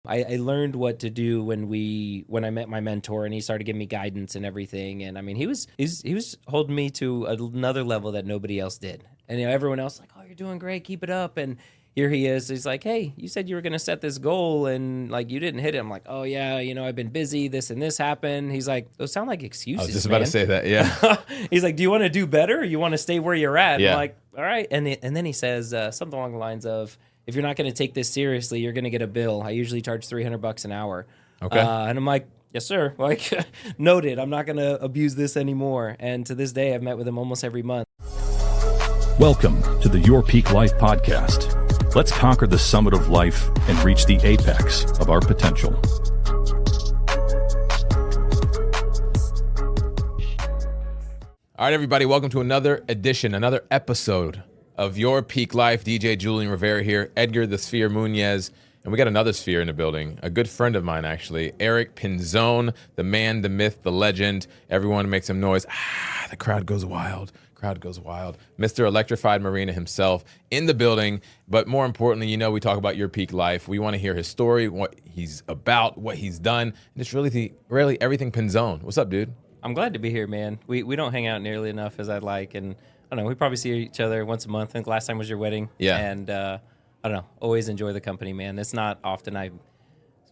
I learned what to do when I met my mentor and he started giving me guidance and everything. And I mean, he was holding me to another level that nobody else did. And everyone else like, oh, you're doing great, keep it up. And here he is. He's like, hey, you said you were going to set this goal and like you didn't hit it. I'm like, oh yeah, I've been busy. This and this happened. He's like, those sound like excuses. I was just about to say that. Yeah. He's like, do you want to do better? Or you want to stay where you're at? Yeah. I'm like, all right. And then he says something along the lines of, if you're not going to take this seriously, you're going to get a bill. I usually charge $300 an hour. Okay. And I'm like, yes, sir. Like, noted. I'm not going to abuse this anymore. And to this day, I've met with him almost every month. Welcome to the Your Peak Life podcast. Let's conquer the summit of life and reach the apex of our potential. All right, everybody, welcome to another episode of Your Peak Life. DJ Julian Rivera here, Edgar the Sphere Munoz, and we got another Sphere in the building, a good friend of mine, actually, Erick Pinzon, the man, the myth, the legend. Everyone makes some noise. The crowd goes wild. Mr. Electrified Marina himself in the building. But more importantly, we talk about Your Peak Life. We want to hear his story, what he's about, what he's done, and it's really everything Pinzon. What's up, dude? I'm glad to be here, man. We don't hang out nearly enough as I'd like, and I don't know, we probably see each other once a month. I think last time was your wedding. Yeah. And I don't know, always enjoy the company, man. It's not often I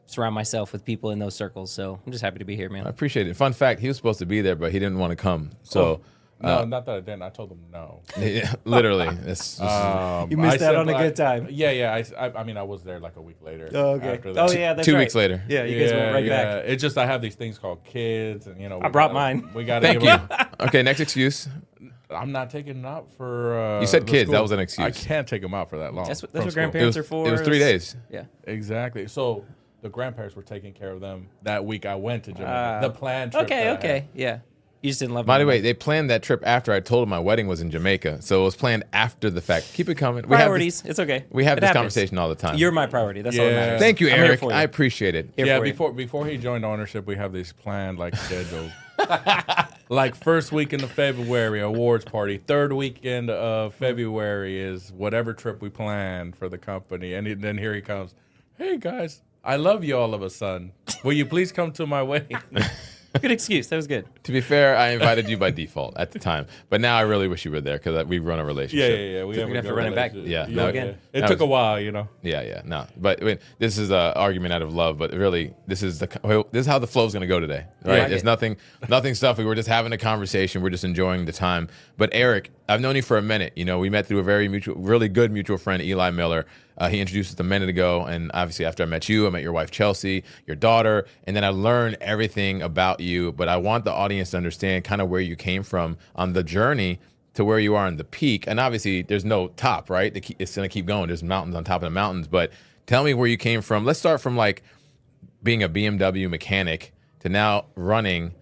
surround myself with people in those circles, so I'm just happy to be here, man. I appreciate it. Fun fact, he was supposed to be there, but he didn't want to come. So. No, not that I didn't. I told him no. Yeah, literally. You missed that on a good time. Yeah. I mean, I was there like a week later. Oh, okay. After that. Oh, yeah, that's 2 right. weeks later. Yeah, you guys went right back. It's just I have these things called kids, and I brought mine. We got to Thank give you. them. Okay, next excuse. I'm not taking them out for. You said the kids. school. That was an excuse. I can't take them out for that long. That's what from grandparents are for. It was 3 days. Yeah. Exactly. So the grandparents were taking care of them that week. I went to Jamaica. The planned trip. Okay. Yeah. You just didn't love By the them way, enough. they planned that trip after I told them my wedding was in Jamaica. So it was planned after the fact. Keep it coming. Priorities. It's okay. We have It this happens. conversation all the time. You're my priority. That's all that Yeah. matters. Thank you, I'm here Eric. for you. I appreciate it. Here Yeah, for you. before he joined ownership, we have this planned like schedule. Like first weekend of February, awards party. Third weekend of February is whatever trip we planned for the company. And then here he comes. Hey guys, I love you all of a sudden. Will you please come to my wedding? Good excuse. That was good. To be fair, I invited you by default at the time. But now I really wish you were there because we run a relationship. Yeah. We're gonna have to run it back. Yeah, You no, again. It That took was- a while, Yeah. No, but I mean, this is an argument out of love. But really, this is how the flow's going to go today, right? Yeah, I There's get nothing stuffy. We're just having a conversation. We're just enjoying the time. But Eric, I've known you for a minute. We met through a really good mutual friend, Eli Miller. He introduced us a minute ago, and obviously after I met you, I met your wife Chelsea, your daughter, and then I learned everything about you. But I want the audience to understand kind of where you came from on the journey to where you are on the peak. And obviously, there's no top, right? It's going to keep going. There's mountains on top of the mountains. But tell me where you came from. Let's start from like being a BMW mechanic to now running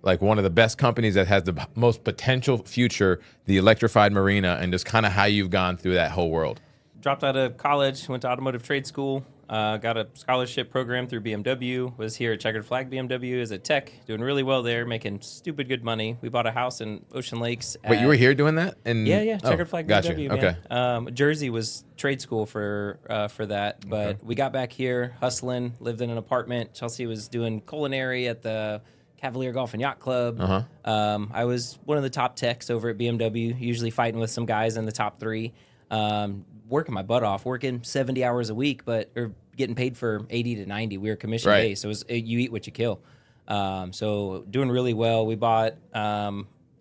like one of the best companies that has the most potential future, the Electrified Marina, and just kind of how you've gone through that whole world. Dropped out of college, went to automotive trade school, got a scholarship program through BMW, was here at Checkered Flag BMW as a tech, doing really well there, making stupid good money. We bought a house in Ocean Lakes. Wait, you were here doing that? Yeah, Checkered Flag gotcha. BMW, Okay. man. Jersey was trade school for that, but we got back here, hustling, lived in an apartment. Chelsea was doing culinary at the Cavalier Golf and Yacht Club. I was one of the top techs over at BMW, usually fighting with some guys in the top three. Working my butt off, working 70 hours a week, or getting paid for 80 to 90. We were commission Right. based, so you eat what you kill. So doing really well. We bought, I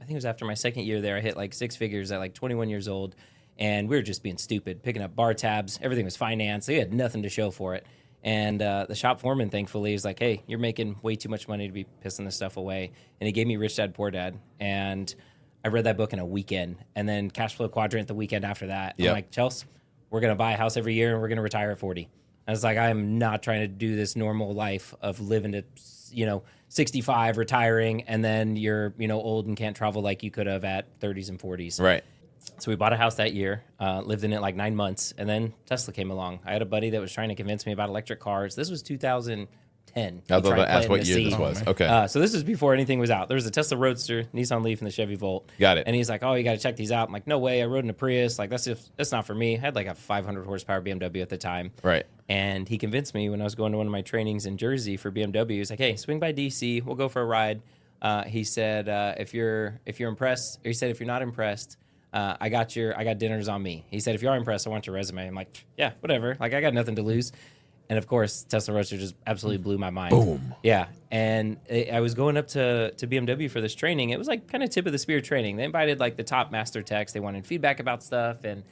think it was after my second year there, I hit like six figures at like 21 years old, and we were just being stupid, picking up bar tabs. Everything was financed. They had nothing to show for it. And the shop foreman, thankfully, was like, hey, you're making way too much money to be pissing this stuff away. And he gave me Rich Dad, Poor Dad. And I read that book in a weekend, and then Cash Flow Quadrant the weekend after that. Yep. I'm like, Chelsea, we're going to buy a house every year, and we're going to retire at 40. I was like, I am not trying to do this normal life of living to, 65, retiring, and then you're, old and can't travel like you could have at 30s and 40s. Right. So we bought a house that year, lived in it like 9 months, and then Tesla came along. I had a buddy that was trying to convince me about electric cars. This was 2000, 10. I was He about tried to ask planting what the year seed. this was. Okay. So this is before anything was out. There was a Tesla Roadster, Nissan Leaf, and the Chevy Volt. Got it. And he's like, "Oh, you got to check these out." I'm like, "No way! I rode in a Prius. Like that's not for me." I had like a 500 horsepower BMW at the time. Right. And he convinced me when I was going to one of my trainings in Jersey for BMW. He's like, "Hey, swing by DC. We'll go for a ride." He said, "If you're impressed," or he said, "If you're not impressed, I got dinners on me." He said, "If you are impressed, I want your resume." I'm like, "Yeah, whatever. Like I got nothing to lose." And of course, Tesla Roadster just absolutely blew my mind. Boom. Yeah. And I was going up to BMW for this training. It was like kind of tip of the spear training. They invited like the top master techs. They wanted feedback about stuff. And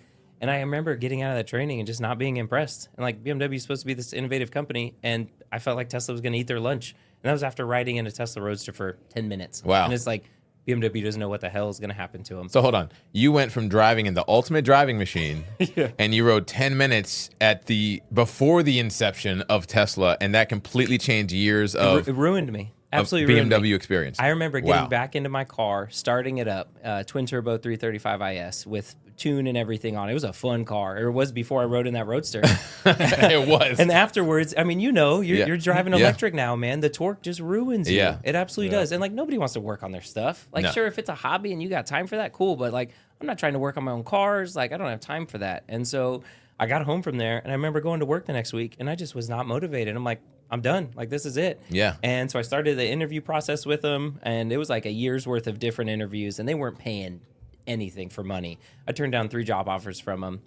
I remember getting out of that training and just not being impressed. And like BMW is supposed to be this innovative company. And I felt like Tesla was going to eat their lunch. And that was after riding in a Tesla Roadster for 10 minutes. Wow. And it's like, BMW doesn't know what the hell is going to happen to them. So hold on. You went from driving in the ultimate driving machine, and you rode 10 minutes before the inception of Tesla, and that completely changed years of It ruined me. Absolutely ruined BMW me. experience. I remember getting back into my car, starting it up, twin turbo 335 IS with tune and everything on. It was a fun car. Or it was before I rode in that Roadster. It was. And afterwards, I mean, you're driving Yeah. electric now, man. The torque just ruins you. Yeah. It absolutely does. And like nobody wants to work on their stuff. Like No. sure, if it's a hobby and you got time for that, cool. But like I'm not trying to work on my own cars. Like I don't have time for that. And so I got home from there and I remember going to work the next week and I just was not motivated. I'm like, I'm done. Like this is it. Yeah. And so I started the interview process with them and it was like a year's worth of different interviews and they weren't paying anything for money. I turned down 3 job offers from them.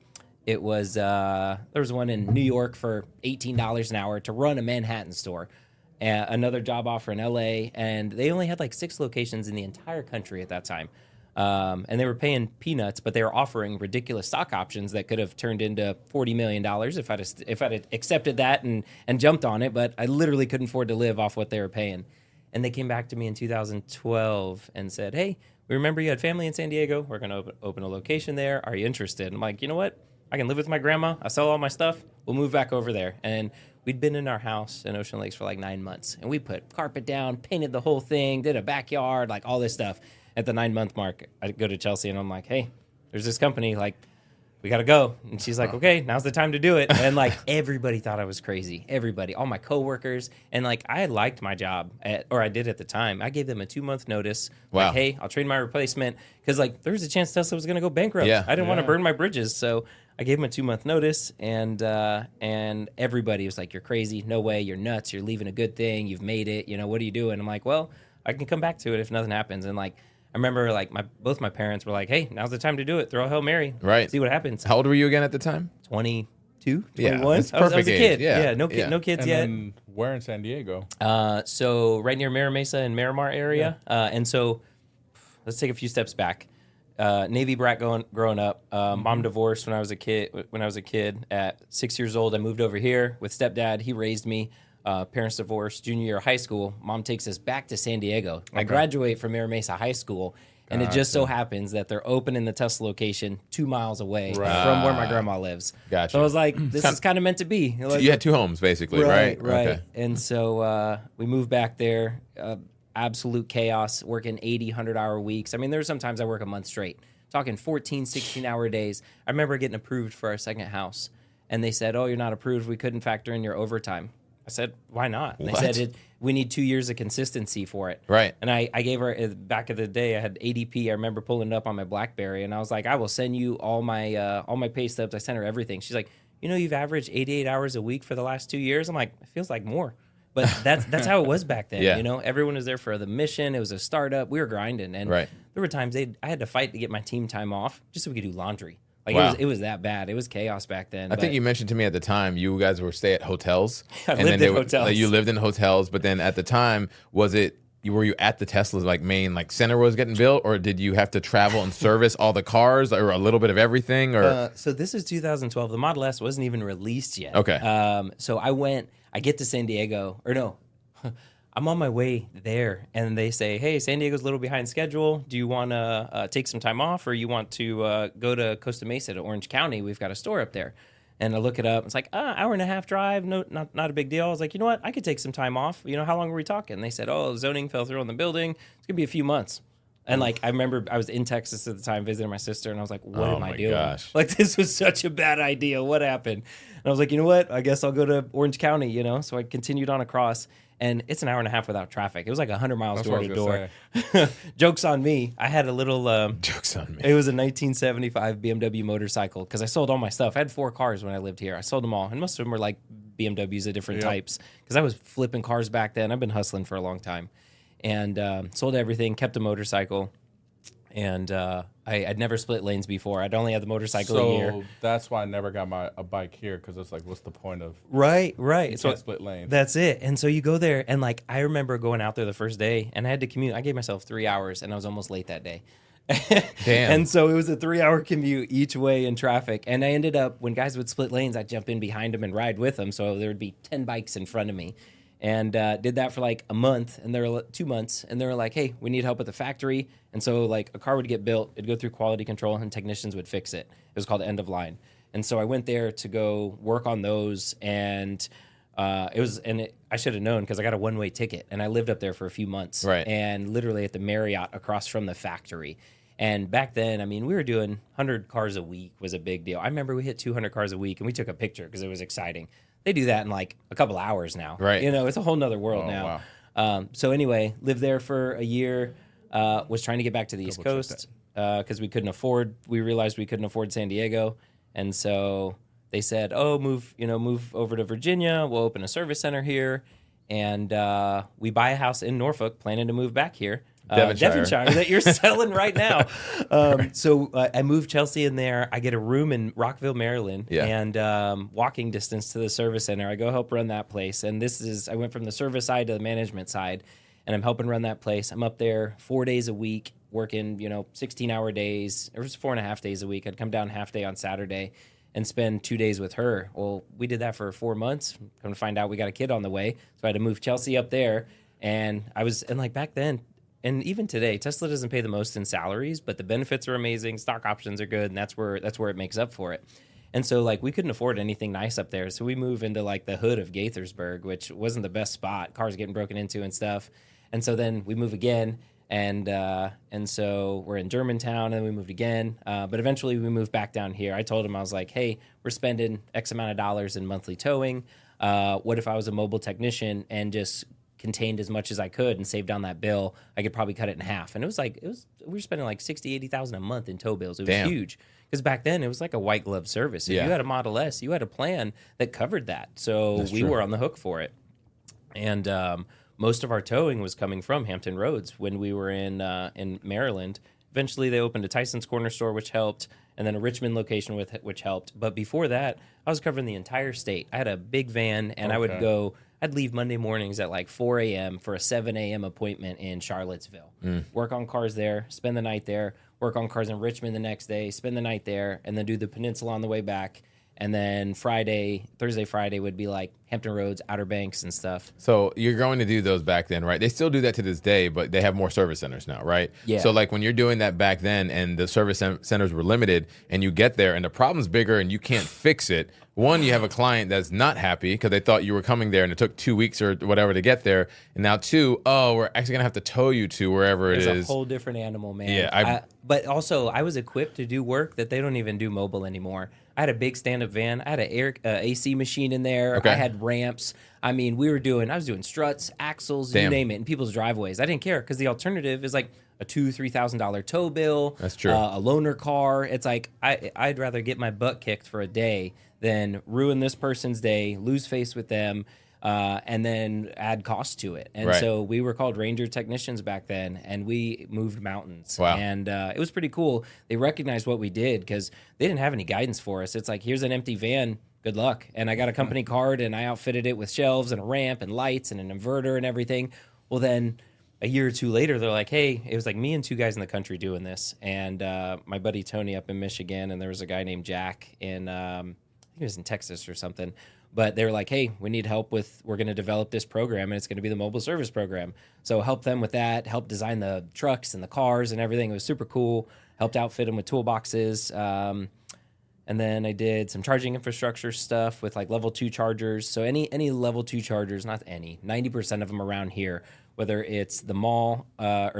It was there was one in New York for $18 an hour to run a Manhattan store. Another job offer in LA, and they only had like 6 locations in the entire country at that time. And they were paying peanuts, but they were offering ridiculous stock options that could have turned into $40 million if I'd accepted that and jumped on it. But I literally couldn't afford to live off what they were paying. And they came back to me in 2012 and said, "Hey, we remember you had family in San Diego. We're going to open a location there. Are you interested?" I'm like, "You know what? I can live with my grandma. I sell all my stuff. We'll move back over there." And we'd been in our house in Ocean Lakes for like 9 months. And we put carpet down, painted the whole thing, did a backyard, like all this stuff. At the 9-month mark, I go to Chelsea and I'm like, "Hey, there's this company. Like, we got to go." And she's like, "Okay, now's the time to do it." And like everybody thought I was crazy. Everybody, all my coworkers. And like I liked my job or I did at the time. I gave them a 2-month notice. Wow. Like, "Hey, I'll train my replacement." Because like there was a chance Tesla was going to go bankrupt. Yeah. I didn't want to burn my bridges. So I gave them a 2-month notice and everybody was like, "You're crazy. No way. You're nuts. You're leaving a good thing. You've made it. You know, what are you doing?" I'm like, "Well, I can come back to it if nothing happens." And like, I remember like both my parents were like, "Hey, now's the time to do it. Throw a Hail Mary. Right. See what happens." How old were you again at the time? 22, Yeah, 21. it's I was a perfect kid. age. Yeah. No kids And yet. then where in San Diego? So right near Mira Mesa and Miramar area. And so let's take a few steps back. Navy brat growing up. Mom divorced when I was a kid. At 6 years old, I moved over here with stepdad. He raised me. Parents divorced. Junior year of high school, mom takes us back to San Diego. I graduate from Mira Mesa High School, and it just so happens that they're opening the Tesla location 2 miles away from where my grandma lives. Gotcha. So I was like, this is kind of meant to be. Like, You had 2 homes, basically, right? Right. Okay. And so we moved back there. Absolute chaos, working 80, 100-hour weeks. I mean, there were some times I work a month straight, talking 14, 16-hour days. I remember getting approved for our second house, and they said, "Oh, you're not approved. We couldn't factor in your overtime." I said, "Why not?" And they said, "We need 2 years of consistency for it." Right. And I gave her, back of the day, I had ADP. I remember pulling it up on my BlackBerry, and I was like, "I will send you all my pay stubs." I sent her everything. She's like, "You know, you've averaged 88 hours a week for the last 2 years." I'm like, "It feels like more." But that's how it was back then. Yeah. You know, everyone was there for the mission. It was a startup. We were grinding. And Right. there were times I had to fight to get my team time off just so we could do laundry. Like Wow. it was that bad. It was chaos back then. I think you mentioned to me at the time you guys were stay at hotels. I and lived then they in would- hotels. Like, you lived in hotels, but then at the time, were you at the Tesla's like main like center was getting built, or did you have to travel and service all the cars, or a little bit of everything? Or So this is 2012. The Model S wasn't even released yet. Okay. So I get to San Diego, or no, I'm on my way there, and they say, "Hey, San Diego's a little behind schedule. Do you want to take some time off, or you want to go to Costa Mesa to Orange County? We've got a store up there." And I look it up. It's like hour and a half drive. No, not a big deal. I was like, you know what? I could take some time off. You know, how long were we talking? And they said, "Oh, zoning fell through on the building. It's gonna be a few months." And like, I remember I was in Texas at the time visiting my sister, and I was like, what am I doing? Gosh. Like, this was such a bad idea. What happened? And I was like, you know what? I guess I'll go to Orange County, you know? So I continued on across, and it's an hour and a half without traffic. It was like 100 miles door to door. Joke's on me. I had a little... Joke's on me. It was a 1975 BMW motorcycle, because I sold all my stuff. I had 4 cars when I lived here. I sold them all, and most of them were like BMWs of different types, because I was flipping cars back then. I've been hustling for a long time. And sold everything, kept a motorcycle, and I'd never split lanes before. I'd only had the motorcycle a year. So that's why I never got a bike here, because it's like, what's the point of right? So split lanes. That's it. And so you go there, and like I remember going out there the first day, and I had to commute. I gave myself 3 hours, and I was almost late that day. Damn. And so it was a 3-hour commute each way in traffic. And I ended up, when guys would split lanes, I'd jump in behind them and ride with them. So there would be 10 bikes in front of me. And did that for like a month, and there were 2 months, and they were like, hey, we need help at the factory. And so like a car would get built, it'd go through quality control, and technicians would fix it. It was called end of line. And so I went there to go work on those, and I should have known, because I got a one-way ticket, and I lived up there for a few months. Right. And literally at the Marriott across from the factory. And back then, I mean, we were doing 100 cars a week was a big deal. I remember we hit 200 cars a week, and we took a picture because it was exciting. They do that in like a couple hours now. Right. You know, it's a whole nother world now. Wow. So anyway, lived there for a year, was trying to get back to the East Coast because we realized we couldn't afford San Diego. And so they said, oh, move over to Virginia. We'll open a service center here. And we buy a house in Norfolk, planning to move back here. Devonshire that you're selling right now. So I moved Chelsea in there. I get a room in Rockville, Maryland, and walking distance to the service center. I go help run that place. And I went from the service side to the management side, and I'm helping run that place. I'm up there 4 days a week, working, 16-hour days. It was 4.5 days a week. I'd come down half day on Saturday and spend 2 days with her. Well, we did that for 4 months. Come to find out, we got a kid on the way. So I had to move Chelsea up there. And like back then, and even today, Tesla doesn't pay the most in salaries, but the benefits are amazing. Stock options are good, and that's where it makes up for it. And so, like, we couldn't afford anything nice up there. So we move into, like, the hood of Gaithersburg, which wasn't the best spot. Cars getting broken into and stuff. And so then we move again, and so we're in Germantown, and then we moved again. But eventually we moved back down here. I told him, I was like, hey, we're spending X amount of dollars in monthly towing. What if I was a mobile technician and just contained as much as I could and saved down that bill? I could probably cut it in half. And we were spending like $60,000-$80,000 a month in tow bills. It was huge, because back then it was like a white glove service. If you had a Model S, you had a plan that covered that. So we were on the hook for it. And most of our towing was coming from Hampton Roads when we were in Maryland. Eventually they opened a Tyson's Corner store, which helped, and then a Richmond location which helped. But before that, I was covering the entire state. I had a big van, and I'd leave Monday mornings at like 4 a.m. for a 7 a.m. appointment in Charlottesville. Work on cars there, spend the night there, work on cars in Richmond the next day, spend the night there, and then do the Peninsula on the way back. And then Thursday, Friday would be like Hampton Roads, Outer Banks, and stuff. So you're going to do those back then, right? They still do that to this day, but they have more service centers now, right? Yeah. So like when you're doing that back then and the service centers were limited and you get there and the problem's bigger and you can't fix it, one, you have a client that's not happy because they thought you were coming there and it took 2 weeks or whatever to get there. And now two, we're actually going to have to tow you to wherever it is. It's a whole different animal, man. Yeah. But also, I was equipped to do work that they don't even do mobile anymore. I had a big stand-up van. I had an AC machine in there. Okay. I had ramps. I mean, I was doing struts, axles, you name it, in people's driveways. I didn't care, because the alternative is like a $2,000-$3,000 tow bill. That's true. A loaner car. It's like I'd rather get my butt kicked for a day than ruin this person's day, lose face with them, and then add cost to it. And so we were called Ranger technicians back then, and we moved mountains. Wow. And it was pretty cool. They recognized what we did, because they didn't have any guidance for us. It's like, here's an empty van. Good luck. And I got a company card, and I outfitted it with shelves and a ramp and lights and an inverter and everything. Well, then a year or two later, they're like, hey, it was like me and 2 guys in the country doing this. And my buddy Tony up in Michigan, and there was a guy named Jack in, I think he was in Texas or something. But they were like, hey, we need help we're going to develop this program, and it's going to be the mobile service program. So help them with that, help design the trucks and the cars and everything. It was super cool. Helped outfit them with toolboxes. And then I did some charging infrastructure stuff with like level 2 chargers. So any level 2 chargers, not any, 90% of them around here, whether it's the mall, at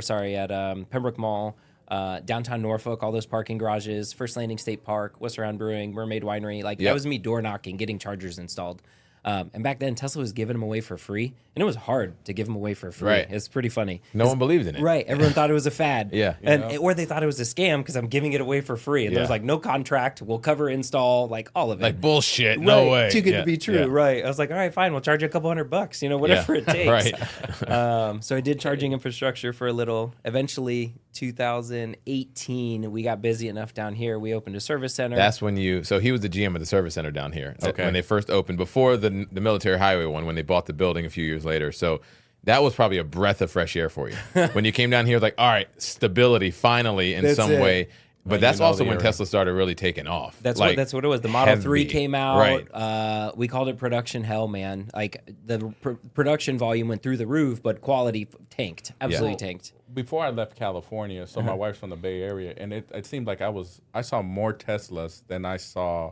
Pembroke Mall, downtown Norfolk, all those parking garages, First Landing State Park, West Around Brewing, Mermaid Winery. Like that was me door knocking, getting chargers installed. And back then, Tesla was giving them away for free, and it was hard to give them away for free. Right. It's pretty funny. No one believed in it. Right. Everyone thought it was a fad. Yeah. Or they thought it was a scam because I'm giving it away for free. And there's like no contract. We'll cover install, like all of it. Like bullshit. No way. Too good to be true. Right. I was like, all right, fine. We'll charge you a couple $100, whatever it takes. Right. So I did charging infrastructure for a little. Eventually, 2018, we got busy enough down here. We opened a service center. That's when so he was the GM of the service center down here. Okay. When they first opened, before the military highway one, when they bought the building a few years later. So that was probably a breath of fresh air for you. When you came down here, like, all right, stability finally in some way. But that's also when Tesla started really taking off. That's like, what it was. The Model 3 came out. Right. We called it production hell, man. Like the production volume went through the roof, but quality tanked. Absolutely tanked. Before I left California, so my wife's from the Bay Area, and it seemed like I saw more Teslas than I saw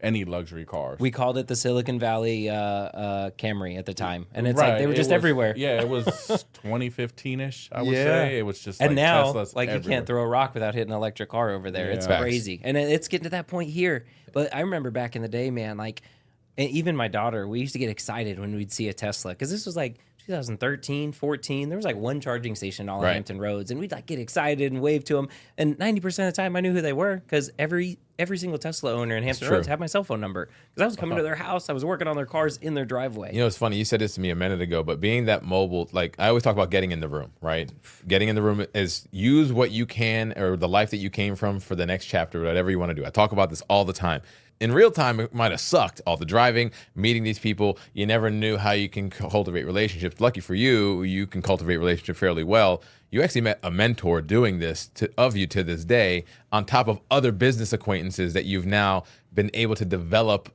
any luxury cars. We called it the Silicon Valley Camry at the time, and it's like they were just everywhere. Yeah, it was 2015ish. I would say it was just. And like now, Teslas like everywhere. you can't throw a rock without hitting an electric car over there. It's Facts. crazy, and it's getting to that point here. But I remember back in the day, man, like, and even my daughter, we used to get excited when we'd see a Tesla because this was like 2013, 14. There was like one charging station all on Hampton Roads, and we'd like get excited and wave to them. And 90% of the time, I knew who they were because every single Tesla owner in Hampton Roads had my cell phone number because I was coming to their house. I was working on their cars in their driveway. You know, it's funny. You said this to me a minute ago, but being that mobile, like I always talk about getting in the room, right? Getting in the room is use what you can or the life that you came from for the next chapter, whatever you want to do. I talk about this all the time. In real time, it might have sucked. All the driving, meeting these people, you never knew how you can cultivate relationships. Lucky for you, you can cultivate relationships fairly well. You actually met a mentor doing this of you to this day, on top of other business acquaintances that you've now been able to develop,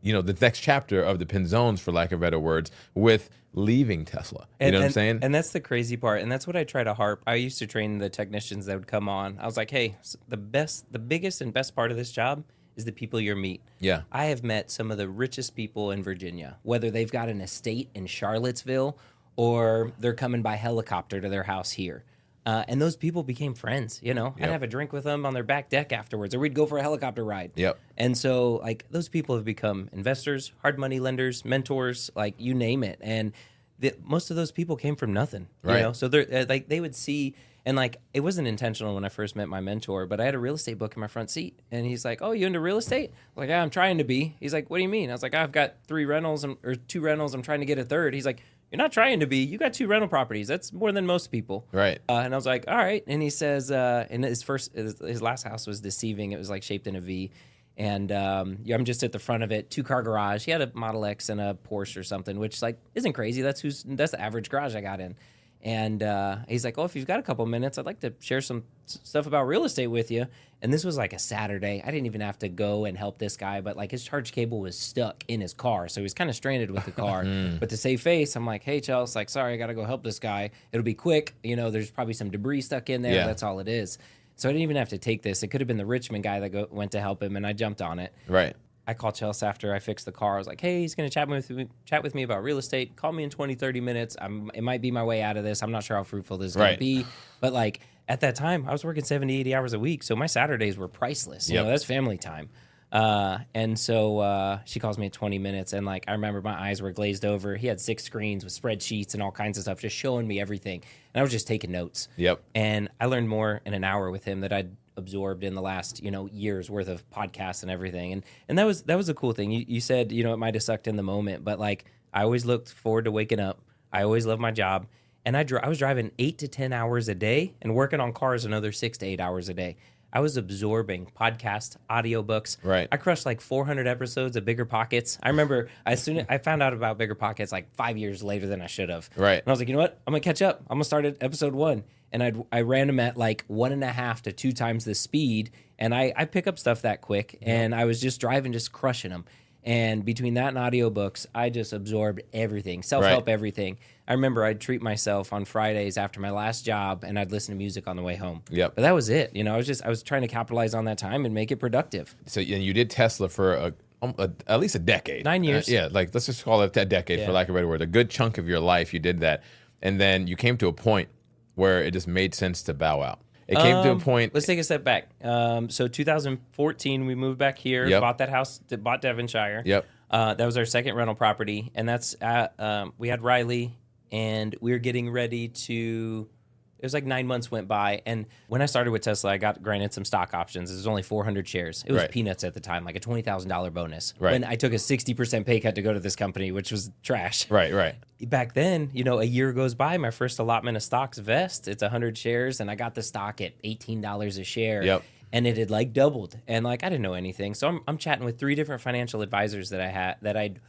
the next chapter of the Pinzones, for lack of better words, with leaving Tesla. You know what I'm saying? And that's the crazy part. And that's what I try to harp. I used to train the technicians that would come on. I was like, hey, the biggest and best part of this job is the people you meet. Yeah. I have met some of the richest people in Virginia, whether they've got an estate in Charlottesville or they're coming by helicopter to their house here. And those people became friends, I'd have a drink with them on their back deck afterwards, or we'd go for a helicopter ride. Yep. And so, like, those people have become investors, hard money lenders, mentors, like, you name it. And most of those people came from nothing, So they're like, they would see. And, like, it wasn't intentional when I first met my mentor, but I had a real estate book in my front seat. And he's like, oh, you into real estate? I'm like, yeah, I'm trying to be. He's like, what do you mean? I was like, I've got 2 rentals. I'm trying to get a third. He's like, you're not trying to be. You got 2 rental properties. That's more than most people. Right. And I was like, all right. And he says, and his last house was deceiving. It was, like, shaped in a V. And I'm just at the front of it, 2-car garage. He had a Model X and a Porsche or something, which, like, isn't crazy. That's the average garage I got in. And he's like, oh, if you've got a couple minutes, I'd like to share some stuff about real estate with you. And this was like a Saturday. I didn't even have to go and help this guy, but like his charge cable was stuck in his car. So he was kind of stranded with the car. But to save face, I'm like, hey, Chelsea, like, sorry, I got to go help this guy. It'll be quick. There's probably some debris stuck in there. Yeah. That's all it is. So I didn't even have to take this. It could have been the Richmond guy that went to help him, and I jumped on it. Right. I called Chelsea after I fixed the car. I was like, hey, he's going to chat with me about real estate. Call me in 20, 30 minutes. It might be my way out of this. I'm not sure how fruitful this is going to be. But, like, at that time, I was working 70, 80 hours a week. So my Saturdays were priceless. That's family time. And so she calls me at 20 minutes. And, like, I remember my eyes were glazed over. He had 6 screens with spreadsheets and all kinds of stuff just showing me everything. And I was just taking notes. Yep. And I learned more in an hour with him that I'd absorbed in the last year's worth of podcasts and everything, and that was a cool thing. You said it might have sucked in the moment, but like I always looked forward to waking up. I always loved my job, and I was driving 8 to 10 hours a day and working on cars another 6 to 8 hours a day. I was absorbing podcasts, audiobooks. Right. I crushed like 400 episodes of Bigger Pockets. I remember I found out about Bigger Pockets like 5 years later than I should have. Right. And I was like, you know what? I'm gonna catch up. I'm gonna start at episode 1. And I ran them at like 1.5 to 2 times the speed. And I pick up stuff that quick. And I was just driving, just crushing them. And between that and audiobooks, I just absorbed everything, self-help, everything. I remember I'd treat myself on Fridays after my last job, and I'd listen to music on the way home. Yep. But that was it. I was trying to capitalize on that time and make it productive. So and you did Tesla for at least a decade. 9 years. Like let's just call it a decade for lack of a better word. A good chunk of your life you did that. And then you came to a point where it just made sense to bow out. It came to a point. Let's take a step back. So 2014, we moved back here, bought that house, bought Devonshire. Yep. That was our second rental property. And that's we had Riley, and we were getting ready to. It was like 9 months went by, and when I started with Tesla, I got granted some stock options. It was only 400 shares. It was peanuts at the time, like a $20,000 bonus. Right. When I took a 60% pay cut to go to this company, which was trash. Right. Back then, a year goes by, my first allotment of stocks vests. It's 100 shares, and I got the stock at $18 a share. Yep. And it had like doubled, and like I didn't know anything. So I'm chatting with 3 different financial advisors that I'd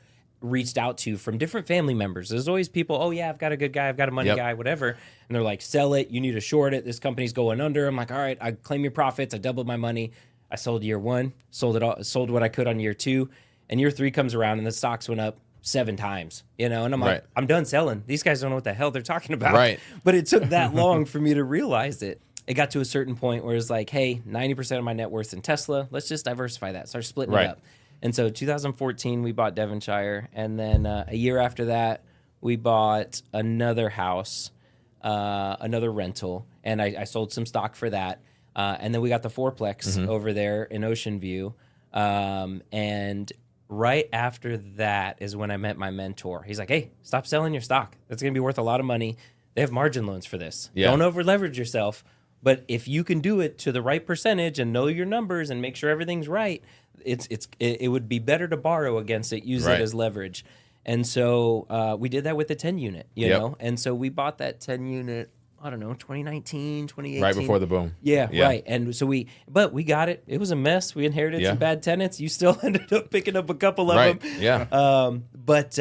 reached out to from different family members. There's always people, oh yeah, I've got a good guy, I've got a money guy, whatever. And they're like, sell it, you need to short it, this company's going under. I'm like, all right, I claim your profits, I doubled my money. I sold year 1, sold what I could on year 2, and year 3 comes around and the stocks went up 7 times, and I'm like, I'm done selling. These guys don't know what the hell they're talking about. Right. But it took that long for me to realize it. It got to a certain point where it's like, hey, 90% of my net worth's in Tesla. Let's just diversify that. Start splitting it up. And so 2014, we bought Devonshire. And then a year after that, we bought another house, another rental. And I sold some stock for that. And then we got the fourplex over there in Ocean View. And right after that is when I met my mentor. He's like, hey, stop selling your stock. That's going to be worth a lot of money. They have margin loans for this. Yeah. Don't over leverage yourself. But if you can do it to the right percentage and know your numbers and make sure everything's right, it would be better to borrow against it, use it as leverage. And so we did that with the 10 unit, you know? And so we bought that 10 unit, I don't know, 2019, 2018. Right before the boom. Yeah, right. And so we got it. It was a mess. We inherited some bad tenants. You still ended up picking up a couple of them. Yeah. But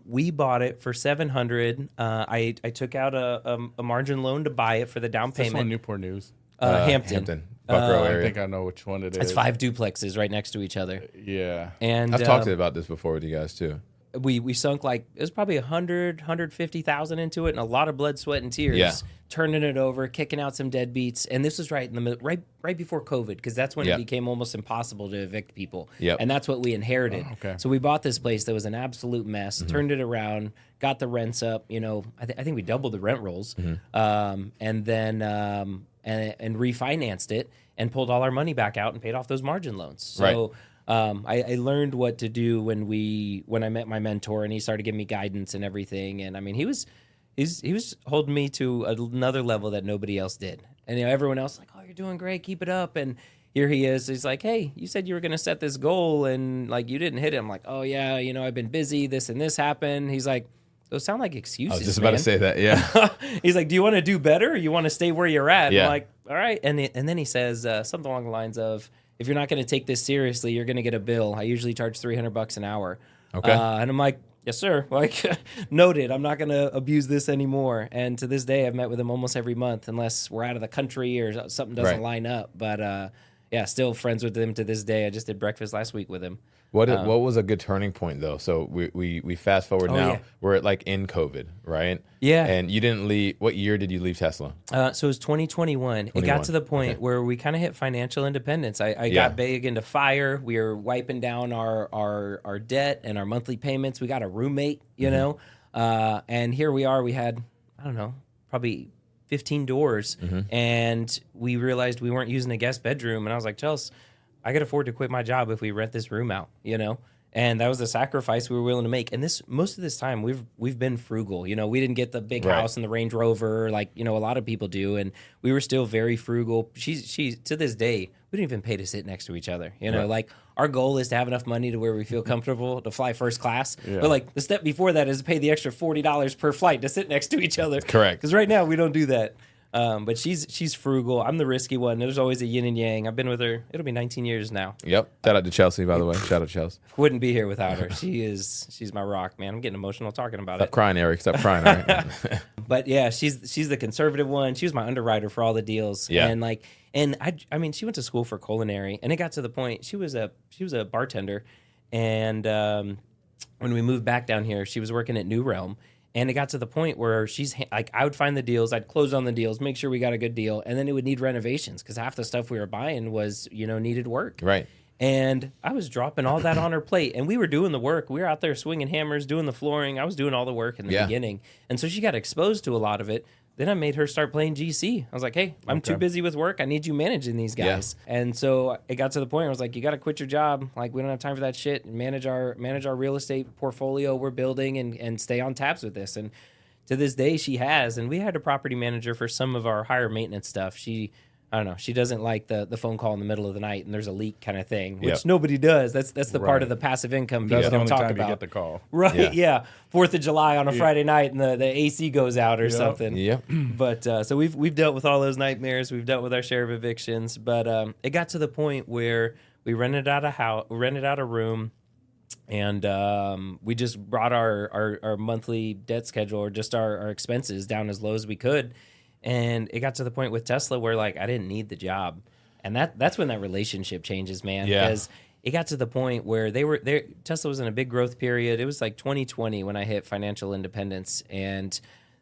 we bought it for $700. I took out a margin loan to buy it for the down payment. This one Newport News. Hampton. Buckrow I area. think I know which one it is. It's 5 duplexes right next to each other. Yeah. And I've talked about this before with you guys too. We sunk it was probably 150,000 into it, and a lot of blood, sweat, and tears. Turning it over, kicking out some deadbeats, and this was right in the middle, right before COVID, because that's when it became almost impossible to evict people. And that's what we inherited. Oh, okay. So we bought this place that was an absolute mess, turned it around, got the rents up. I think we doubled the rent rolls, and then and refinanced it and pulled all our money back out and paid off those margin loans. So. I learned what to do when I met my mentor, and he started giving me guidance and everything. And I mean, he was holding me to another level that nobody else did. And everyone else like, oh, you're doing great, keep it up. And here he is. He's like, hey, you said you were going to set this goal, and like you didn't hit it. I'm like, oh yeah, I've been busy. This and this happened. He's like, those sound like excuses. I was just about to say that. Yeah. He's like, do you want to do better, or you want to stay where you're at? Yeah. I'm like, all right. And then he says something along the lines of, if you're not going to take this seriously, you're going to get a bill. I usually charge $300 an hour. Okay. And I'm like, yes, sir. Like, noted. I'm not going to abuse this anymore. And to this day, I've met with him almost every month, unless we're out of the country or something doesn't line up. But still friends with him to this day. I just did breakfast last week with him. What was a good turning point though? So we fast forward now. Yeah. We're at like in COVID, right? Yeah. And you didn't leave. What year did you leave Tesla? So it was 2021. It got to the point where we kind of hit financial independence. I got big into fire. We were wiping down our debt and our monthly payments. We got a roommate, you know, and here we are. We had, I don't know, probably 15 doors, and we realized we weren't using a guest bedroom. And I was like, Chelsea, I could afford to quit my job if we rent this room out, And that was the sacrifice we were willing to make. And most of this time, we've been frugal. We didn't get the big house and the Range Rover like a lot of people do, and we were still very frugal. She to this day, we didn't even pay to sit next to each other. Like our goal is to have enough money to where we feel comfortable to fly first class. Yeah. But like the step before that is to pay the extra $40 per flight to sit next to each other. Correct. Because right now we don't do that. But she's frugal. I'm the risky one. There's always a yin and yang. I've been with her. It'll be 19 years now. Yep. Shout out to Chelsea, by the way. Shout out to Chelsea. Wouldn't be here without her. She's my rock, man. I'm getting emotional talking about Stop crying, Eric. Stop crying. All right. But yeah, she's the conservative one. She was my underwriter for all the deals. Yeah. And I mean, she went to school for culinary, and it got to the point she was a bartender. And when we moved back down here, she was working at New Realm. And it got to the point where she's like, I would find the deals, I'd close on the deals, make sure we got a good deal, and then it would need renovations because half the stuff we were buying was, needed work. Right. And I was dropping all that on her plate, and we were doing the work. We were out there swinging hammers, doing the flooring. I was doing all the work in the beginning, and so she got exposed to a lot of it. Then I made her start playing GC. I was like, hey, I'm too busy with work. I need you managing these guys. Yeah. And so it got to the point where I was like, you got to quit your job. Like, we don't have time for that shit. Manage our real estate portfolio we're building and stay on tabs with this. And to this day, she has. And we had a property manager for some of our higher maintenance stuff. I don't know. She doesn't like the phone call in the middle of the night and there's a leak kind of thing, which nobody does. That's the part of the passive income people That's the don't only talk time about. You get the call. Right, yeah. 4th of July on a Friday night and the AC goes out or something. Yep. But so we've dealt with all those nightmares. We've dealt with our share of evictions. But it got to the point where we rented out a room, and we just brought our monthly debt schedule or just our expenses down as low as we could. And it got to the point with Tesla where, like, I didn't need the job. And that's when that relationship changes, man. Yeah. Because it got to the point where Tesla was in a big growth period. It was like 2020 when I hit financial independence. And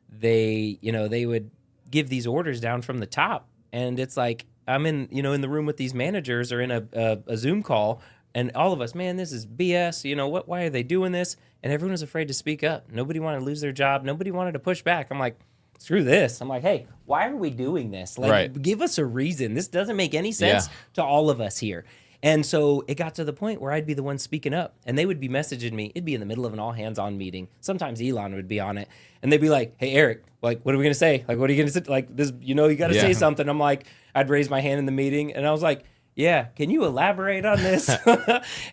they would give these orders down from the top. And it's like, I'm in the room with these managers or in a Zoom call. And all of us, man, this is BS. Why are they doing this? And everyone was afraid to speak up. Nobody wanted to lose their job. Nobody wanted to push back. I'm like, screw this. I'm like, hey, why are we doing this? Like, give us a reason. This doesn't make any sense to all of us here. And so it got to the point where I'd be the one speaking up, and they would be messaging me. It'd be in the middle of an all-hands-on meeting. Sometimes Elon would be on it, and they'd be like, hey, Eric, like, what are we going to say? Like, what are you going to say? Like, this, you got to say something. I'm like, I'd raise my hand in the meeting, and I was like, yeah, can you elaborate on this?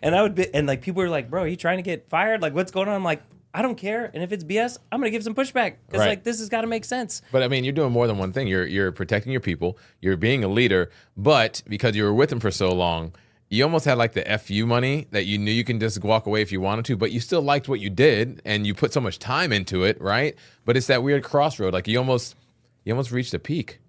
And I would be, and like, people were like, bro, are you trying to get fired? Like, what's going on? I'm like, I don't care. And if it's BS, I'm going to give some pushback because like this has got to make sense. But I mean, you're doing more than one thing. You're protecting your people. You're being a leader. But because you were with them for so long, you almost had like the FU money that you knew you can just walk away if you wanted to, but you still liked what you did and you put so much time into it, right? But it's that weird crossroad. Like you almost reached a peak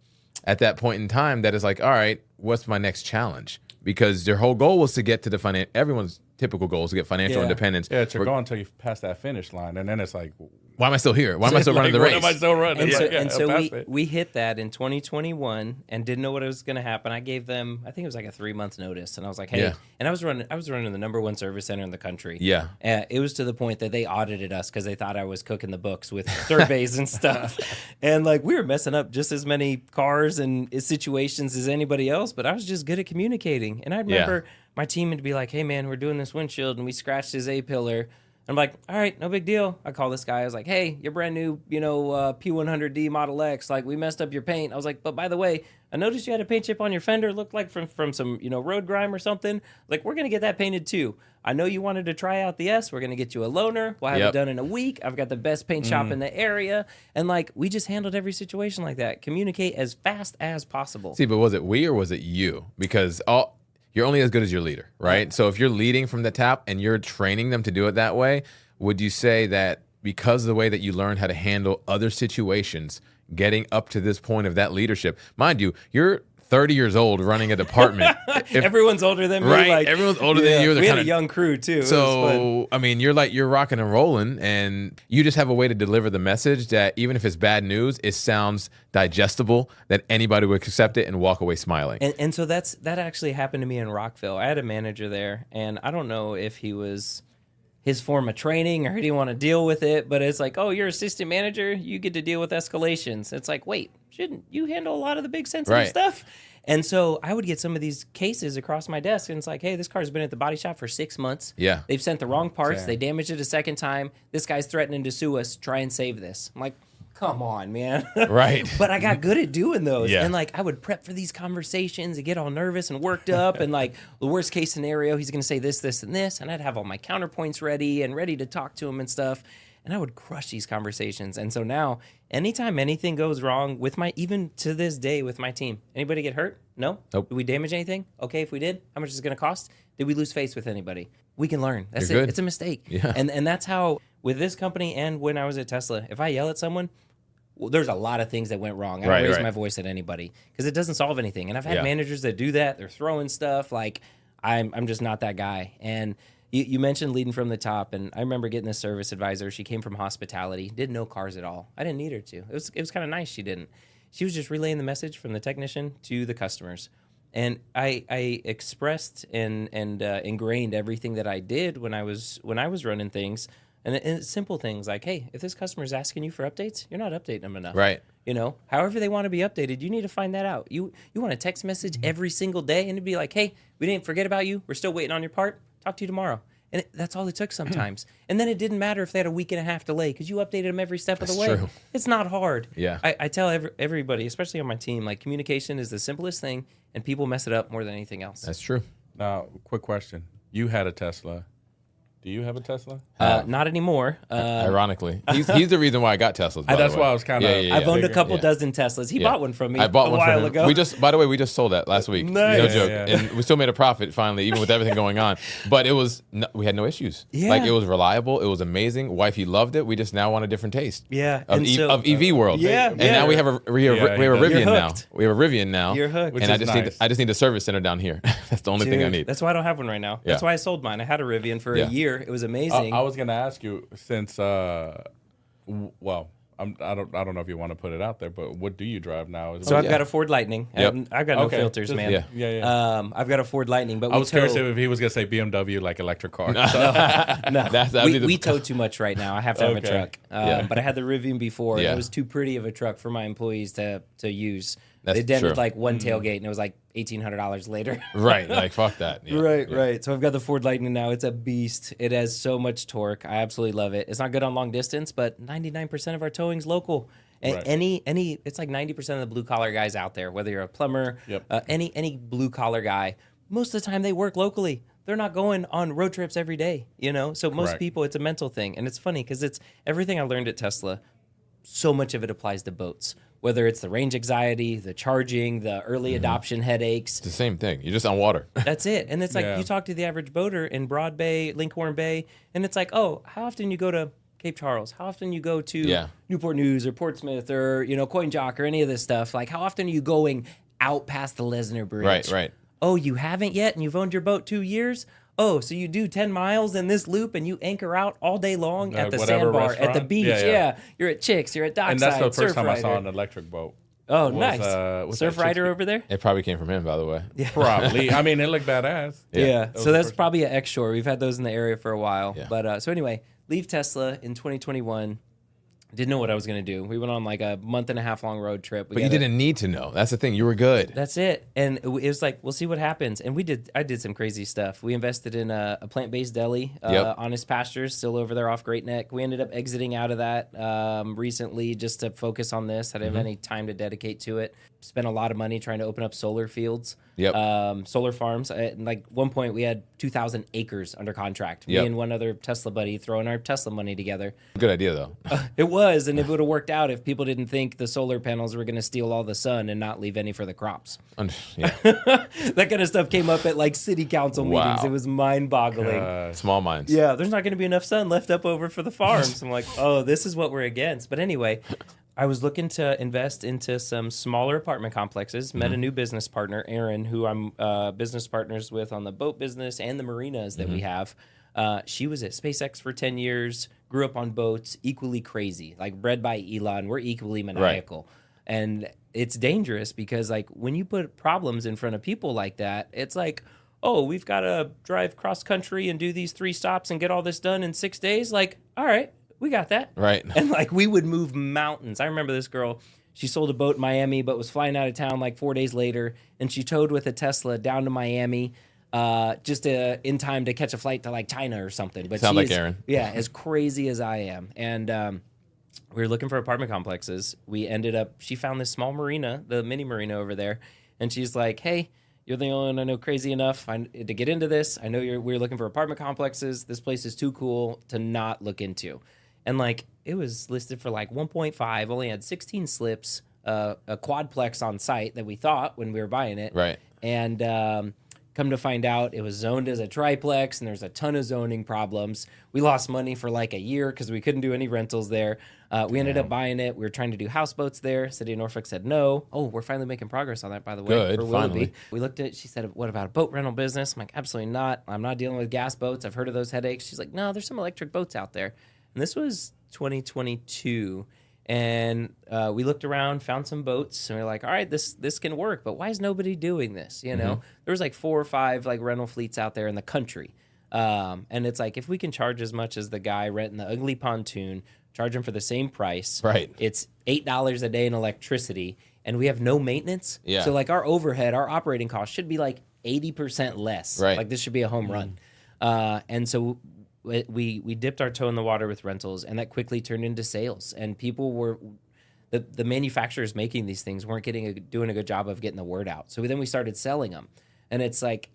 at that point in time that is like, all right, what's my next challenge? Because their whole goal was to get to everyone's typical goal is to get financial independence. Yeah, it's your goal until you pass that finish line, and then it's like, why am I still here? Why am I still running the race? Why am I still running? And so we hit that in 2021 and didn't know what was going to happen. I gave them, I think it was like a 3-month notice, and I was like, hey, and I was running the number 1 service center in the country. Yeah, it was to the point that they audited us because they thought I was cooking the books with surveys and stuff, and like we were messing up just as many cars and situations as anybody else, but I was just good at communicating. And I remember my team would be like, hey man, we're doing this windshield, and we scratched his A-pillar. I'm like, all right, no big deal. I call this guy. I was like, hey, your brand new, P100D Model X. Like, we messed up your paint. I was like, but by the way, I noticed you had a paint chip on your fender. It looked like from some, road grime or something. Like, we're going to get that painted too. I know you wanted to try out the S. We're going to get you a loaner. We'll have it done in a week. I've got the best paint shop in the area. And, like, we just handled every situation like that. Communicate as fast as possible. See, but was it we or was it you? Because you're only as good as your leader, right? So if you're leading from the top and you're training them to do it that way, would you say that because of the way that you learned how to handle other situations, getting up to this point of that leadership, mind you, you're 30 years old running a department. Everyone's older than me. Right, like, everyone's older than you. We had a young crew too. So, I mean, you're rocking and rolling, and you just have a way to deliver the message that even if it's bad news, it sounds digestible, that anybody would accept it and walk away smiling. And so that actually happened to me in Rockville. I had a manager there, and I don't know if his form of training or he didn't want to deal with it, but it's like, oh, you're assistant manager, you get to deal with escalations. It's like, wait, shouldn't you handle a lot of the big sensitive stuff? And so I would get some of these cases across my desk, and it's like, hey, this car's been at the body shop for 6 months. Yeah. They've sent the wrong parts. They damaged it a second time. This guy's threatening to sue us. Try and save this. I'm like, come on, man. Right. But I got good at doing those. Yeah. And like I would prep for these conversations and get all nervous and worked up. And like the worst case scenario, he's going to say this, this, and this. And I'd have all my counterpoints ready to talk to him and stuff. And I would crush these conversations. And so now, anytime anything goes wrong with even to this day with my team, anybody get hurt? No? Nope. Did we damage anything? Okay, if we did, how much is it going to cost? Did we lose face with anybody? We can learn. That's You're it. good. It's a mistake. Yeah. And that's how, with this company and when I was at Tesla, if I yell at someone, well, there's a lot of things that went wrong. I don't raise my voice at anybody because it doesn't solve anything. And I've had managers that do that. They're throwing stuff. Like, I'm just not that guy. And You mentioned leading from the top, and I remember getting this service advisor. She came from hospitality, didn't know cars at all. I didn't need her to. It was kind of nice she didn't. She was just relaying the message from the technician to the customers. And I expressed and ingrained everything that I did when I was running things. And simple things like, hey, if this customer is asking you for updates, you're not updating them enough. Right. However they want to be updated, you need to find that out. You want a text message every single day and it'd be like, hey, we didn't forget about you. We're still waiting on your part. Talk to you tomorrow. And that's all it took sometimes. And then it didn't matter if they had a week and a half delay because you updated them every step of the way. True. It's not hard. Yeah. I tell everybody, especially on my team, like communication is the simplest thing and people mess it up more than anything else. That's true. Now, quick question. You had a Tesla. Do you have a Tesla? Not anymore. Ironically, he's the reason why I got Teslas. By That's the way. why I was kind of. I've owned a couple dozen Teslas. He bought one from me. I bought one while from him. ago. By the way, we just sold that last week. Nice. No joke, Yeah. and we still made a profit finally, even with everything going on. But we had no issues. Yeah. Like it was reliable. It was amazing. Wifey loved it. We just now want a different taste. Yeah. Of, And so- of EV world. Yeah, And yeah. now we have a Rivian now. hooked. We have a Rivian now. You're hooked. And Which I is just nice. need a service center down here. That's the only thing I Dude, need. That's why I don't have one right now. That's Yeah. why I sold mine. I had a Rivian for Yeah. a year. It was amazing. I was going to ask you since, well, I don't know if you want to put it out there, but what do you drive now? so I've got a Ford Lightning. Yep. I've got no Okay. filters, Just- man. Yeah. Yeah. I've got a Ford Lightning, but I was curious if he was going to say BMW, like electric car. we tow too much right now. I have to have a Okay. truck. Yeah. But I had the Rivian before, and Yeah. it was too pretty of a truck for my employees to use. That's They dented true. like one tailgate, and it was like $1,800 later. Right. Like fuck that. Yeah. Right. So I've got the Ford Lightning now. It's a beast. It has so much torque. I absolutely love it. It's not good on long distance, but 99% of our towing's local. And Right. any, it's like 90% of the blue collar guys out there, whether you're a plumber, Yep. any blue collar guy, most of the time they work locally. They're not going on road trips every day, So most Correct. people, it's a mental thing. And it's funny because it's everything I learned at Tesla, so much of it applies to boats. Whether it's the range anxiety, the charging, the early adoption headaches, It's the same thing. You're just on water. that's it. And it's like Yeah. you talk to the average boater in Broad Bay, Lincoln Bay, and it's like, oh, how often you go to Cape Charles? How often you go to Yeah. Newport News or Portsmouth or, Coin Jock or any of this stuff? Like, how often are you going out past the Lesnar Bridge? Right. Oh, you haven't yet and you've owned your boat 2 years? Oh, so you do 10 miles in this loop and you anchor out all day long at the whatever sandbar, at the restaurant? beach. Yeah. You're at Chicks, you're at Dockside, And that's the first Surf time I saw Rider. an electric boat. Oh, was, nice. was Surf that Rider 60? over there? It probably came from him, by the way. Probably. I mean, it looked badass. Yeah. That was So the that's first- probably an X-Shore. We've had those in the area for a while. Yeah. But so anyway, leave Tesla in 2021. Didn't know what I was going to do. We went on like a month and a half long road trip. But you didn't need to know. That's the thing. You were good. That's it. And it was like, we'll see what happens. And I did some crazy stuff. We invested in a plant-based deli, Yep. Honest Pastures, still over there off Great Neck. We ended up exiting out of that recently just to focus on this. I didn't have any time to dedicate to it. Spent a lot of money trying to open up solar fields, Yep. solar farms. At like one point, we had 2,000 acres under contract. Yep. Me and one other Tesla buddy throwing our Tesla money together. Good idea, though. It was, and it would have worked out if people didn't think the solar panels were going to steal all the sun and not leave any for the crops. Yeah. That kind of stuff came up at like city council Wow. meetings. It was mind-boggling. Small minds. Yeah, there's not going to be enough sun left up over for the farms. I'm like, oh, this is what we're against. But anyway, I was looking to invest into some smaller apartment complexes. Met a new business partner, Aaron, who I'm business partners with on the boat business and the marinas that we have. She was at SpaceX for 10 years, grew up on boats, equally crazy, like bred by Elon. We're equally maniacal. And it's dangerous because like when you put problems in front of people like that, it's like, oh, we've got to drive cross country and do these 3 stops and get all this done in 6 days. Like, all right, we got that. Right. And like we would move mountains. I remember this girl, she sold a boat in Miami, but was flying out of town like 4 days later. And she towed with a Tesla down to Miami just in time to catch a flight to like China or something. But Sound she like is, Aaron. Yeah, as crazy as I am. And we were looking for apartment complexes. We ended up, she found this small marina, the mini marina over there. And she's like, hey, you're the only one I know crazy enough to get into this. I know we're looking for apartment complexes. This place is too cool to not look into. And like, it was listed for like 1.5, only had 16 slips, a quadplex on site that we thought when we were buying it. Right. And Come to find out, it was zoned as a triplex, and there's a ton of zoning problems. We lost money for like a year because we couldn't do any rentals there. We ended up buying it. We were trying to do houseboats there. City of Norfolk said no. Oh, we're finally making progress on that, by the way. Good, for Willoughby. finally. We looked at it. She said, what about a boat rental business? I'm like, absolutely not. I'm not dealing with gas boats. I've heard of those headaches. She's like, no, there's some electric boats out there. And this was 2022. And we looked around, found some boats, and we are like, all right, this can work, but why is nobody doing this? You know, there was like 4 or 5 like rental fleets out there in the country. And it's like, if we can charge as much as the guy renting the ugly pontoon, charge him for the same price. Right. It's $8 a day in electricity, and we have no maintenance. Yeah. So like our overhead, our operating cost should be like 80% less. Right. Like this should be a home run. And so we dipped our toe in the water with rentals, and that quickly turned into sales. And people were, the manufacturers making these things weren't doing a good job of getting the word out. So then we started selling them, and it's like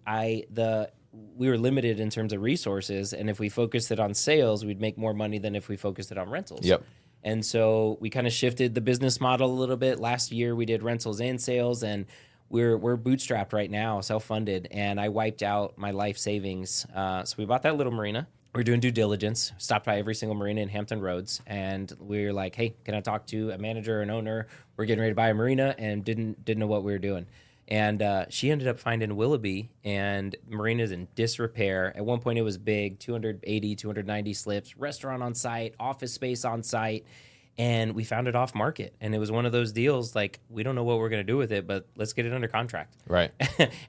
we were limited in terms of resources, and if we focused it on sales, we'd make more money than if we focused it on rentals. Yep. And so we kind of shifted the business model a little bit. Last year we did rentals and sales, and we're bootstrapped right now, self-funded, and I wiped out my life savings. So we bought that little marina. We're doing due diligence, stopped by every single marina in Hampton Roads, and we were like, hey, can I talk to a manager or an owner? We're getting ready to buy a marina, and didn't know what we were doing. And she ended up finding Willoughby, and the marina's in disrepair. At one point it was big, 280, 290 slips, restaurant on site, office space on site, and we found it off market. And it was one of those deals like, we don't know what we're going to do with it, but let's get it under contract. Right.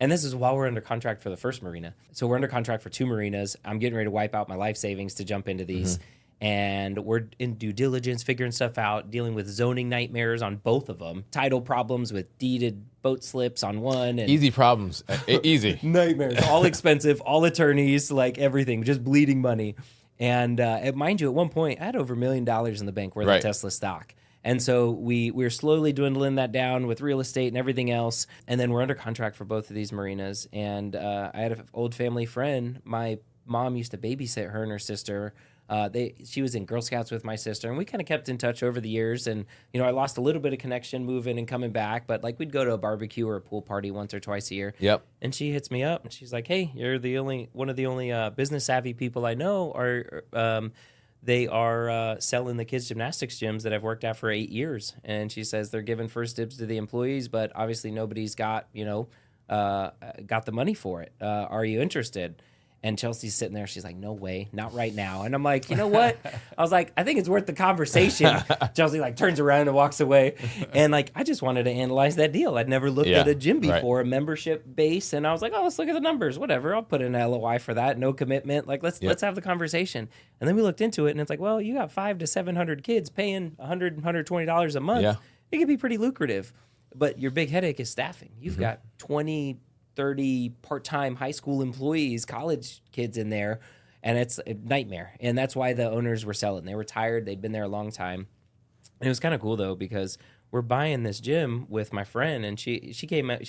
And this is while we're under contract for the first marina. So we're under contract for 2 marinas. I'm getting ready to wipe out my life savings to jump into these. And we're in due diligence, figuring stuff out, dealing with zoning nightmares on both of them, title problems with deeded boat slips on one. And Easy problems. Easy. nightmares, all expensive, all attorneys, like everything, just bleeding money. And mind you, at one point, I had over $1 million in the bank worth of Tesla stock. And so we're slowly dwindling that down with real estate and everything else. And then we're under contract for both of these marinas. And I had an old family friend. My mom used to babysit her and her sister. She was in Girl Scouts with my sister, and we kind of kept in touch over the years. And, you know, I lost a little bit of connection moving and coming back, but like we'd go to a barbecue or a pool party once or twice a year. Yep. And she hits me up and she's like, hey, you're one of the only business savvy people I know they are selling the kids' gymnastics gyms that I've worked at for 8 years. And she says they're giving first dibs to the employees, but obviously nobody's got the money for it. Are you interested? And Chelsea's sitting there. She's like, no way, not right now. And I'm like, you know what? I was like, I think it's worth the conversation. Chelsea like turns around and walks away. And like, I just wanted to analyze that deal. I'd never looked at a gym before, a membership base. And I was like, oh, let's look at the numbers. Whatever. I'll put in an LOI for that. No commitment. Like, let's have the conversation. And then we looked into it, and it's like, well, you got 500 to 700 kids paying $100, $120 a month. Yeah. It could be pretty lucrative. But your big headache is staffing. You've got 20, 30 part-time high school employees, college kids in there, and it's a nightmare. And that's why the owners were selling. They were tired. They'd been there a long time. And it was kind of cool, though, because we're buying this gym with my friend, and she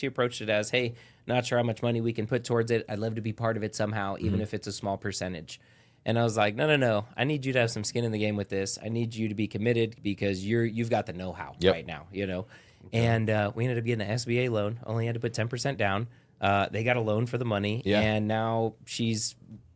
approached it as, hey, not sure how much money we can put towards it. I'd love to be part of it somehow, even if it's a small percentage. And I was like, no. I need you to have some skin in the game with this. I need you to be committed because you've got the know-how right now, you know. Okay. And we ended up getting an SBA loan. Only had to put 10% down. They got a loan for the money, and now she's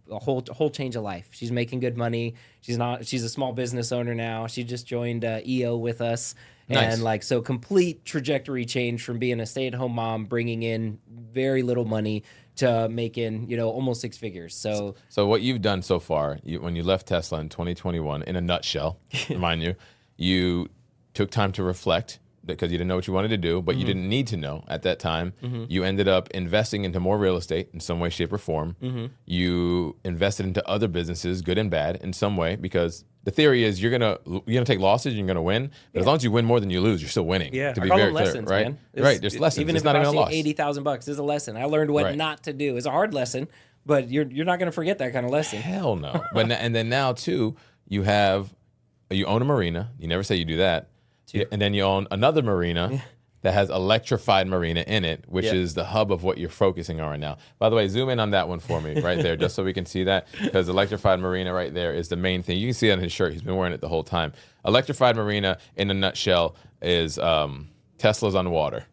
a whole change of life. She's making good money. She's a small business owner now. She just joined EO with us. Nice. And so complete trajectory change from being a stay-at-home mom, bringing in very little money to making, almost 6 figures. So what you've done so far, when you left Tesla in 2021, in a nutshell, remind you took time to reflect, because you didn't know what you wanted to do, but you didn't need to know at that time. You ended up investing into more real estate in some way, shape, or form. You invested into other businesses, good and bad, in some way, because the theory is you're gonna take losses, and you're gonna win. But as long as you win more than you lose, you're still winning. Yeah, to I be call very them clear, lessons, right? man. Right, there's lessons. Even it's if not it even a costs loss. you $80,000, is a lesson. I learned what not to do. It's a hard lesson, but you're not gonna forget that kind of lesson. Hell no. And then now too, you own a marina. You never say you do that. And then you own another marina. That has Electrified Marina in it, which is the hub of what you're focusing on right now. By the way, zoom in on that one for me right there, just so we can see that, because Electrified Marina right there is the main thing. You can see it on his shirt. He's been wearing it the whole time. Electrified Marina, in a nutshell, is Tesla's on water.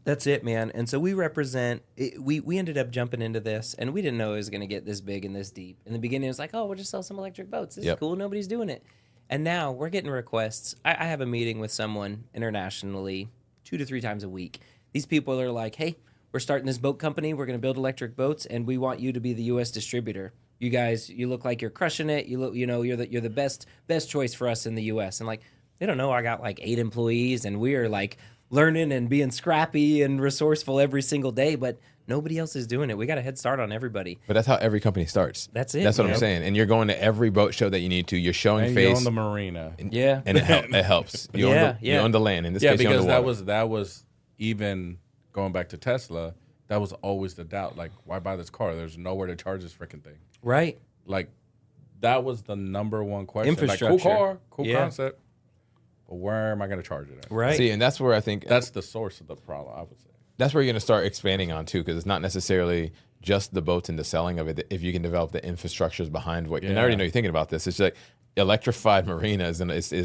That's it, man. And so we represent. We ended up jumping into this, and we didn't know it was going to get this big and this deep. In the beginning, it was like, oh, we'll just sell some electric boats. This is cool. Nobody's doing it. And now we're getting requests. I have a meeting with someone internationally 2 to 3 times a week. These people are like, hey, we're starting this boat company. We're going to build electric boats, and we want you to be the U.S. distributor. You guys, you look like you're crushing it. You look, you're the best choice for us in the U.S. And like, they don't know I got like 8 employees, and we are like learning and being scrappy and resourceful every single day, but nobody else is doing it. We got a head start on everybody. But that's how every company starts. That's it. That's what I'm saying. And you're going to every boat show that you need to. You're showing and face. You're on the marina. And it helps. You own the land. In this case, because you own the water. that was even going back to Tesla. That was always the doubt. Like, why buy this car? There's nowhere to charge this freaking thing. Right. Like, that was the number one question. Infrastructure. Like, cool car, cool concept. But where am I going to charge it at? Right. See, and that's where I think that's the source of the problem, I would say. That's where you're going to start expanding on too, because it's not necessarily just the boats and the selling of it. If you can develop the infrastructures behind what, and I already know you're thinking about this. It's like Electrified Marina is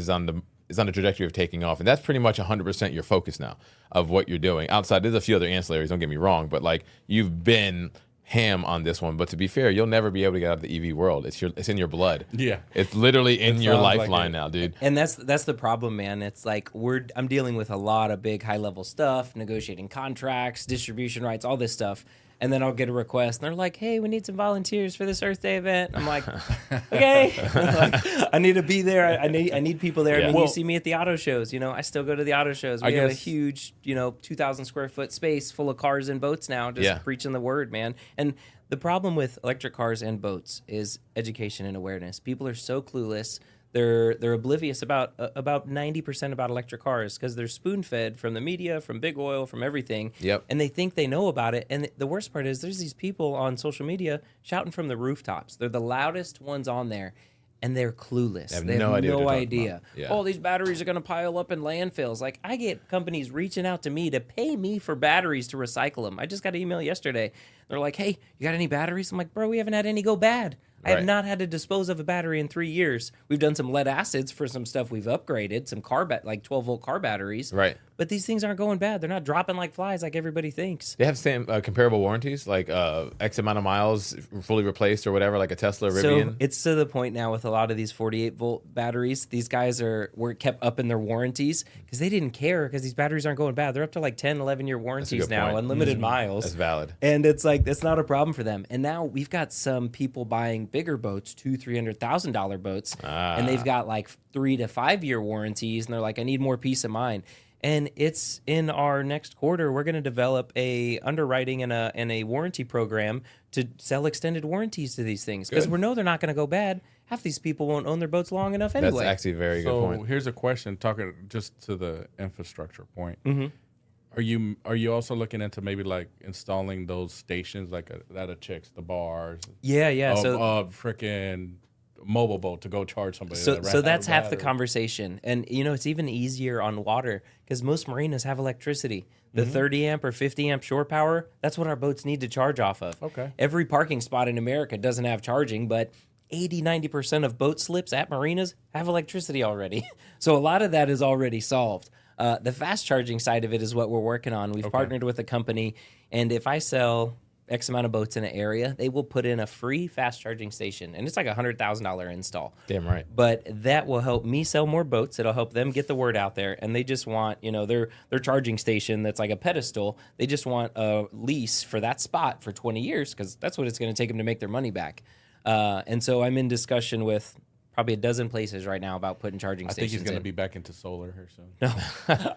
on the trajectory of taking off, and that's pretty much 100% your focus now of what you're doing. Outside, there's a few other ancillaries. Don't get me wrong, but like you've been ham on this one. But to be fair, you'll never be able to get out of the EV world. It's in your blood. Yeah, it's literally in your lifeline now, dude. And that's the problem, man. It's like I'm dealing with a lot of big high level stuff, negotiating contracts, distribution rights, all this stuff. And then I'll get a request, and they're like, "Hey, we need some volunteers for this Earth Day event." I'm like, "Okay, I need to be there. I need people there." I mean, you see me at the auto shows. I still go to the auto shows. We have a huge, 2,000 square foot space full of cars and boats now, just preaching the word, man. And the problem with electric cars and boats is education and awareness. People are so clueless. They're oblivious about 90% about electric cars because they're spoon-fed from the media, from big oil, from everything. Yep. And they think they know about it. And the worst part is there's these people on social media shouting from the rooftops. They're the loudest ones on there, and they're clueless. They have no idea. Yeah. Oh, these batteries are going to pile up in landfills. Like, I get companies reaching out to me to pay me for batteries to recycle them. I just got an email yesterday. They're like, "Hey, you got any batteries?" I'm like, "Bro, we haven't had any go bad. I have not had to dispose of a battery in 3 years. We've done some lead acids for some stuff we've upgraded, some like 12-volt car batteries. Right. But these things aren't going bad. They're not dropping like flies like everybody thinks. They have same comparable warranties, like X amount of miles fully replaced or whatever, like a Tesla Rivian. So it's to the point now with a lot of these 48-volt batteries, these guys were kept up in their warranties because they didn't care because these batteries aren't going bad. They're up to like 10, 11-year warranties now, point. unlimited miles. That's valid. And it's like, it's not a problem for them. And now we've got some people buying bigger boats, $200,000-$300,000 boats, and they've got like 3 to 5 year warranties, and they're like, I need more peace of mind. And it's in our next quarter, we're going to develop a underwriting and a warranty program to sell extended warranties to these things because we know they're not going to go bad. Half these people won't own their boats long enough anyway. That's actually a very good point. So here's a question, talking just to the infrastructure point. Mm-hmm. Are you also looking into maybe like installing those stations like that at Chicks, the bars? Yeah. So freaking mobile boat to go charge somebody. So that's half the conversation. And, it's even easier on water because most marinas have electricity. The 30 amp or 50 amp shore power, that's what our boats need to charge off of. Okay. Every parking spot in America doesn't have charging, but 80-90% of boat slips at marinas have electricity already. So a lot of that is already solved. The fast charging side of it is what we're working on. We've partnered with a company, and if I sell X amount of boats in an area, they will put in a free fast charging station, and it's like $100,000 install. Damn right. But that will help me sell more boats. It'll help them get the word out there, and they just want, their charging station that's like a pedestal. They just want a lease for that spot for 20 years because that's what it's going to take them to make their money back. And so I'm in discussion with probably a dozen places right now about putting charging stations. I think he's going to be back into solar here soon. No,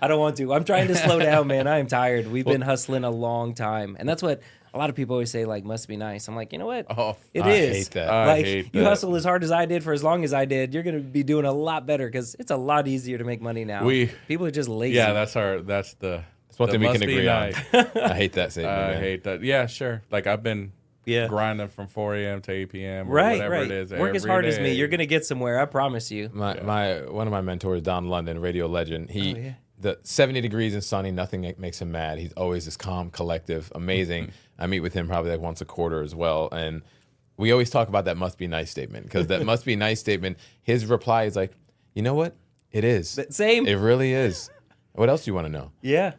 I don't want to. I'm trying to slow down, man. I am tired. We've been hustling a long time. And that's what a lot of people always say, like, must be nice. I'm like, you know what? It is. I hate that. Like, you hustle as hard as I did for as long as I did, you're going to be doing a lot better because it's a lot easier to make money now. People are just lazy. Yeah, that's one thing we can agree on. I hate that statement. I hate that. Yeah, sure. Like, I've been grinding from 4 a.m. to 8 p.m. or whatever it is. Work as hard as me. You're going to get somewhere. I promise you. One of my mentors, Don London, radio legend, the 70 degrees and sunny, nothing makes him mad. He's always this calm, collective, amazing. I meet with him probably like once a quarter as well. And we always talk about that must be nice statement because that must be nice statement, his reply is like, you know what? It is. Same. It really is. What else do you want to know? Yeah.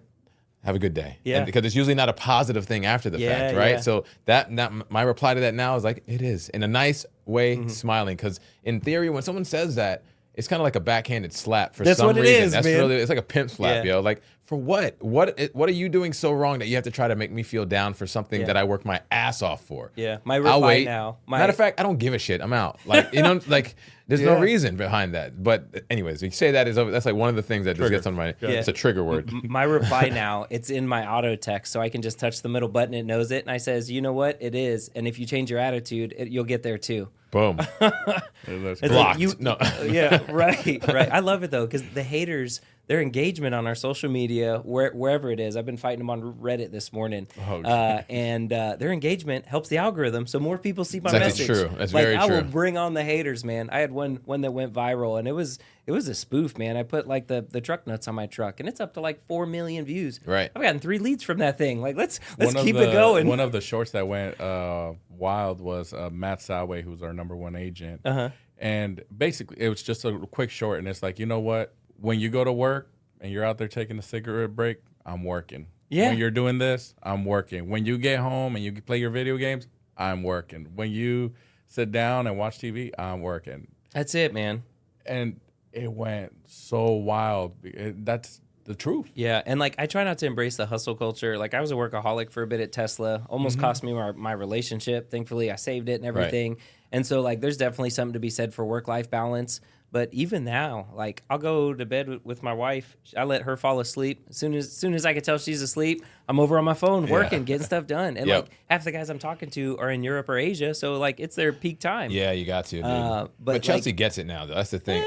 have a good day. Yeah. And because it's usually not a positive thing after the fact, right? Yeah. So that my reply to that now is like, it is in a nice way, smiling. Because in theory, when someone says that, it's kind of like a backhanded slap for That's some what it reason. is, That's man. really, it's like a pimp slap, Yeah. yo. Like, for what? What are you doing so wrong that you have to try to make me feel down for something Yeah. that I worked my ass off for? Yeah. My I'll reply wait. now. Matter of fact, I don't give a shit. I'm out. Like, like there's no Yeah. reason behind that. But anyways, you say that's like one of the things that just gets on my. Yeah. It's a trigger word. My reply now, it's in my auto text, so I can just touch the middle button. It knows it, and I says, you know what, it is. And if you change your attitude, you'll get there too. Boom. It's Blocked. like No. Yeah, right. I love it though, because the haters, their engagement on our social media, wherever it is. I've been fighting them on Reddit this morning, and their engagement helps the algorithm, so more people see my That's message. true. That's like, very I true. will bring on the haters, man. I had one that went viral, and it was a spoof, man. I put like the truck nuts on my truck, and it's up to like 4 million views. Right. I've gotten 3 leads from that thing. Like, let's One of keep it going. One of the shorts that went wild was Matt Salway, who's our #1 agent. And basically, it was just a quick short, and it's like, you know what? When you go to work and you're out there taking a cigarette break, I'm working. Yeah. When you're doing this, I'm working. When you get home and you play your video games, I'm working. When you sit down and watch TV, I'm working. That's it, man. And it went so wild. That's the truth. Yeah, and like I try not to embrace the hustle culture. Like I was a workaholic for a bit at Tesla. Almost cost me my relationship. Thankfully, I saved it and everything. And so like there's definitely something to be said for work-life balance. But even now, like I'll go to bed with my wife. I let her fall asleep. As soon as I can tell she's asleep, I'm over on my phone working, getting stuff done. And like half the guys I'm talking to are in Europe or Asia, so like it's their peak time. Yeah, you got to, dude. but Chelsea like, gets it now, though. That's the thing.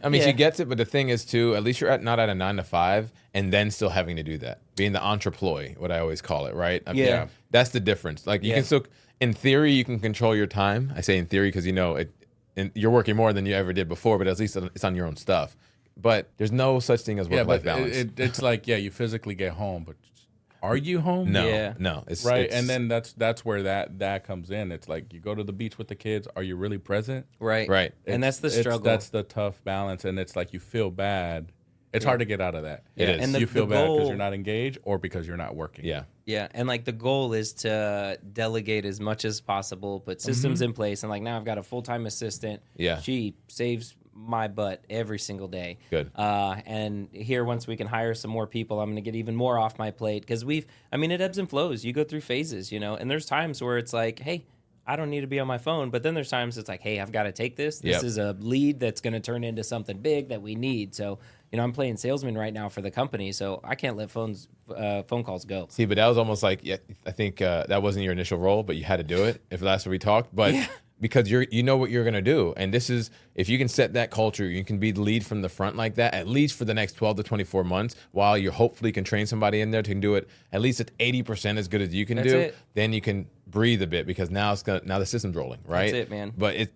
I mean, yeah. she gets it, but the thing is, too, at least you're not at a 9 to 5 and then still having to do that. Being the entreploy, what I always call it, right? I mean, Yeah. that's the difference. Like, you can still, in theory, you can control your time. I say in theory because, and you're working more than you ever did before, but at least it's on your own stuff. But there's no such thing as work-life balance. It's like, you physically get home, but are you home? No, Yeah. no. It's Right, it's- and then that's where that comes in. It's like you go to the beach with the kids. Are you really present? Right. Right. And that's the struggle. That's the tough balance, and it's like you feel bad. It's hard to get out of that. It is. And You feel bad because goal- you're not engaged or because you're not working. Yeah. Yeah, and like the goal is to delegate as much as possible, put systems in place, and like now I've got a full-time assistant. Yeah. She saves my butt every single day. Good. And here, once we can hire some more people, I'm going to get even more off my plate because it ebbs and flows. You go through phases, and there's times where it's like, hey, I don't need to be on my phone. But then there's times it's like, hey, I've got to take this. This is a lead that's going to turn into something big that we need. So, I'm playing salesman right now for the company, so I can't let phone calls go. See, but that was almost like, I think that wasn't your initial role, but you had to do it if that's what we talked. But because you know what you're going to do. And this is, if you can set that culture, you can be the lead from the front like that, at least for the next 12 to 24 months, while you hopefully can train somebody in there to do it at least at 80% as good as you can That's do. it. Then you can breathe a bit because now the system's rolling, right? That's it, man. But it's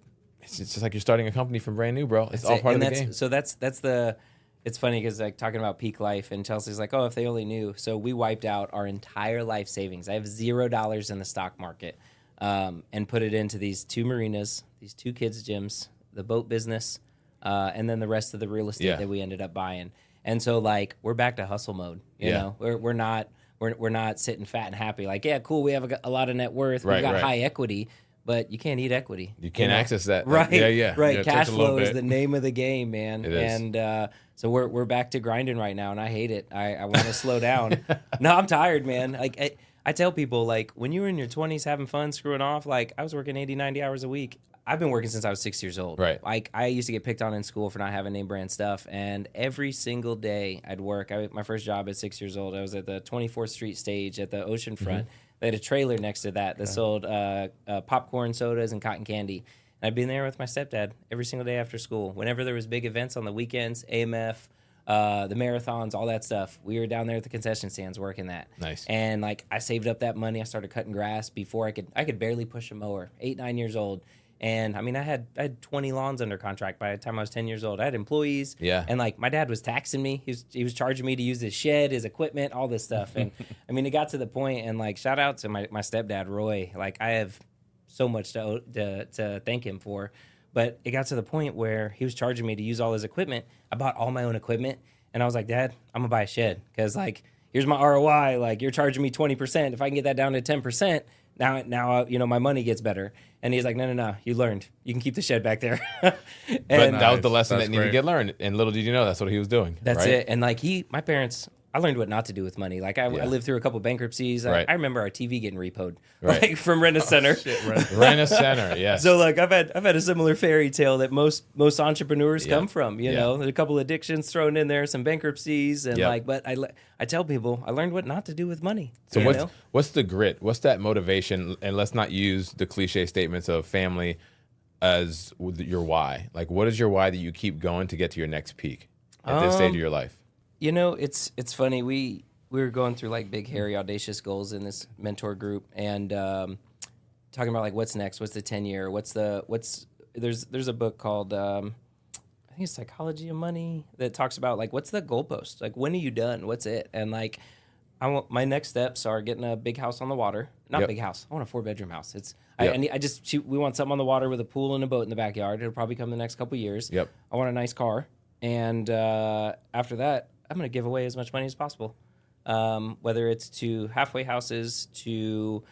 just like you're starting a company from brand new, bro. It's all part of the game. So that's the. It's funny because like talking about peak life, and Chelsea's like, oh, if they only knew. So we wiped out our entire life savings. I have $0 in the stock market, and put it into these 2 marinas, these 2 kids' gyms, the boat business, and then the rest of the real estate that we ended up buying. And so like we're back to hustle mode. You know, we're not sitting fat and happy. Like, yeah, cool, we have a lot of net worth, we've got high equity. But you can't eat equity. You can't access that. Right. Yeah. Right. Yeah, it Cash takes a little flow is bit. the name of the game, man. It is. And so we're back to grinding right now, and I hate it. I want to slow down. No, I'm tired, man. Like I tell people, like when you were in your 20s having fun, screwing off, like I was working 80, 90 hours a week. I've been working since I was 6 years old. Right. Like I used to get picked on in school for not having name brand stuff, and every single day I'd work. My first job at 6 years old, I was at the 24th Street stage at the ocean front. They had a trailer next to that sold popcorn, sodas, and cotton candy. And I'd be in there with my stepdad every single day after school. Whenever there was big events on the weekends, AMF, the marathons, all that stuff, we were down there at the concession stands working that. Nice. And like I saved up that money. I started cutting grass before I could barely push a mower. 8, 9 years old. And I mean, I had 20 lawns under contract by the time I was 10 years old. I had employees. Yeah. And like my dad was taxing me. He was charging me to use his shed, his equipment, all this stuff. And I mean, it got to the point, and like shout out to my stepdad, Roy. Like I have so much to thank him for. But it got to the point where he was charging me to use all his equipment. I bought all my own equipment, and I was like, Dad, I'm gonna buy a shed because like here's my ROI. Like, you're charging me 20%. If I can get that down to 10%, now my money gets better. And he's like, no, you learned. You can keep the shed back there. But that was the lesson That's that needed to great. get learned. And little did you know, that's what he was doing. That's right? it. And like my parents, I learned what not to do with money. Like I lived through a couple bankruptcies. Right. I remember our TV getting repoed, Right. like from Rent-A-Center. Rent-A-Center, yes. So like I've had a similar fairy tale that most entrepreneurs come from. You know, there's a couple addictions thrown in there, some bankruptcies, and but I tell people I learned what not to do with money. So you know? what's the grit? What's that motivation? And let's not use the cliche statements of family as your why. Like, what is your why that you keep going to get to your next peak at this stage of your life? You know, it's funny. We were going through like big, hairy, audacious goals in this mentor group, and talking about like what's next, what's the 10-year, there's a book called I think it's Psychology of Money that talks about like what's the goalpost, like when are you done, what's it, and like my next steps are getting a big house on the water, not big house. I want a 4-bedroom house. We want something on the water with a pool and a boat in the backyard. It'll probably come the next couple years. Yep. I want a nice car, and after that, I'm going to give away as much money as possible, whether it's to halfway houses, to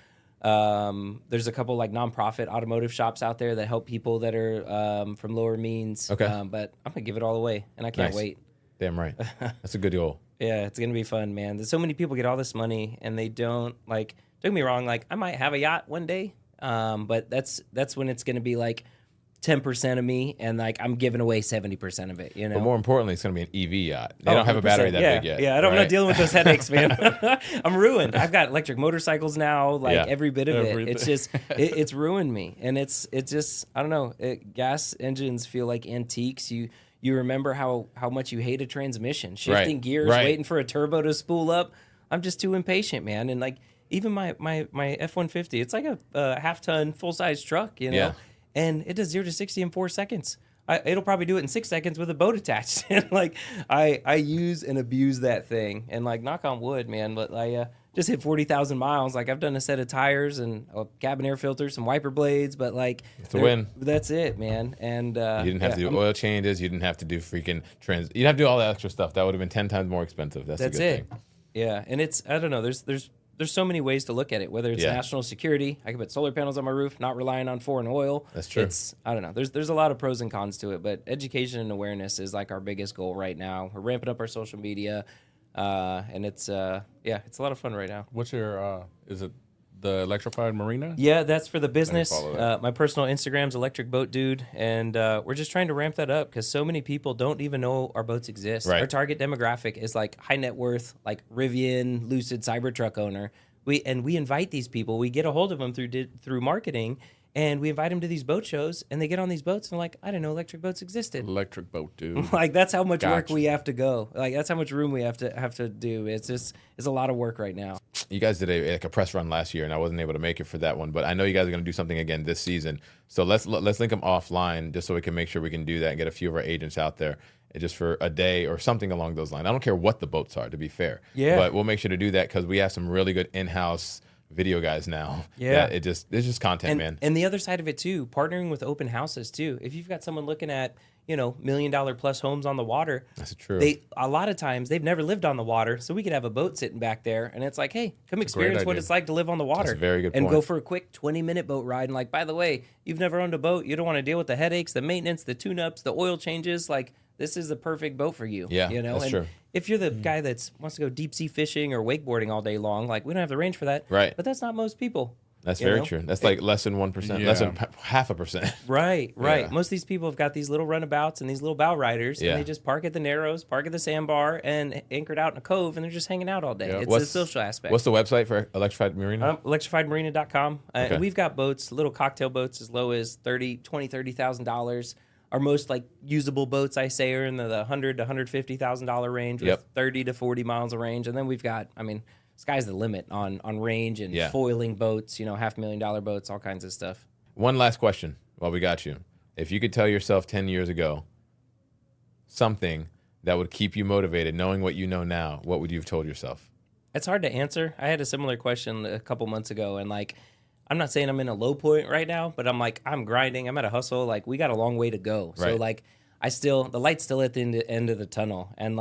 there's a couple like nonprofit automotive shops out there that help people that are from lower means. Okay. But I'm going to give it all away, and I can't Nice. wait. Damn right. That's a good goal. Yeah, it's going to be fun, man. There's so many people get all this money, and they don't, like, don't get me wrong, like, I might have a yacht one day, but that's when it's going to be like 10% of me, and like I'm giving away 70% of it, you know. But more importantly, it's going to be an EV yacht. They don't have a battery that big yet. Yeah, I'm right? not dealing with those headaches, man. I'm ruined. I've got electric motorcycles now, like every bit of it. It's just, it's ruined me, and it's just, I don't know. Gas engines feel like antiques. You remember how much you hate a transmission, shifting gears, waiting for a turbo to spool up. I'm just too impatient, man. And like even my F-150, it's like a half-ton full-size truck, you know. Yeah. And it does 0 to 60 in 4 seconds. It'll probably do it in 6 seconds with a boat attached. And like I use and abuse that thing. And like knock on wood, man. But I just hit 40,000 miles. Like I've done a set of tires and a cabin air filter, some wiper blades. But like it's a win. That's it, man. And you didn't have to do oil changes. You didn't have to do freaking You didn't have to do all that extra stuff. That would have been 10 times more expensive. That's a good it. thing. Yeah, and it's I don't know. There's so many ways to look at it. Whether it's national security, I can put solar panels on my roof, not relying on foreign oil. That's true. I don't know. There's a lot of pros and cons to it, but education and awareness is like our biggest goal right now. We're ramping up our social media, and it's a lot of fun right now. What's your is it the Electrified Marina? Yeah, that's for the business. follow that. My personal Instagram's Electric Boat Dude, and we're just trying to ramp that up because so many people don't even know our boats exist. Right. Our target demographic is like high net worth, like Rivian, Lucid, Cybertruck owner. We invite these people. We get a hold of them through marketing, and we invite them to these boat shows, and they get on these boats, and they're like, I didn't know electric boats existed. Electric Boat Dude. Like that's how much work Gotcha. we have to go. Like that's how much room we have to do. It's a lot of work right now. You guys did a press run last year, and I wasn't able to make it for that one. But I know you guys are going to do something again this season. So let's link them offline just so we can make sure we can do that and get a few of our agents out there just for a day or something along those lines. I don't care what the boats are, to be fair. Yeah. But we'll make sure to do that because we have some really good in-house video guys now. Yeah. It's just content, man. And the other side of it too, partnering with open houses too. If you've got someone looking at, $1 million plus homes on the water, That's true. A lot of times they've never lived on the water, so we could have a boat sitting back there, and it's like, hey, come experience what idea. it's like to live on the water. That's a very good and point. go for a quick 20-minute boat ride. And like, by the way, you've never owned a boat, you don't want to deal with the headaches, the maintenance, the tune-ups, the oil changes. Like, this is the perfect boat for you. Yeah, that's and true. If you're the guy that wants to go deep sea fishing or wakeboarding all day long, like we don't have the range for that. Right. But that's not most people. That's very true. That's like less than 1%, less than 0.5%. Right. Yeah. Most of these people have got these little runabouts and these little bow riders, and they just park at the Narrows, park at the sandbar, and anchored out in a cove, and they're just hanging out all day. Yeah. It's a social aspect. What's the website for Electrified Marina? Electrifiedmarina.com. Okay. And we've got boats, little cocktail boats as low as $30,000. Our most like usable boats, I say, are in the $100,000 to $150,000 range with 30 to 40 miles of range. And then we've got, sky's the limit on range and foiling boats, $500,000 boats, all kinds of stuff. One last question while we got you. If you could tell yourself 10 years ago something that would keep you motivated, knowing what you know now, what would you have told yourself? It's hard to answer. I had a similar question a couple months ago, and I'm not saying I'm in a low point right now, but I'm grinding. I'm at a hustle. Like, we got a long way to go. So, Right. the light's still at the end of the tunnel. And,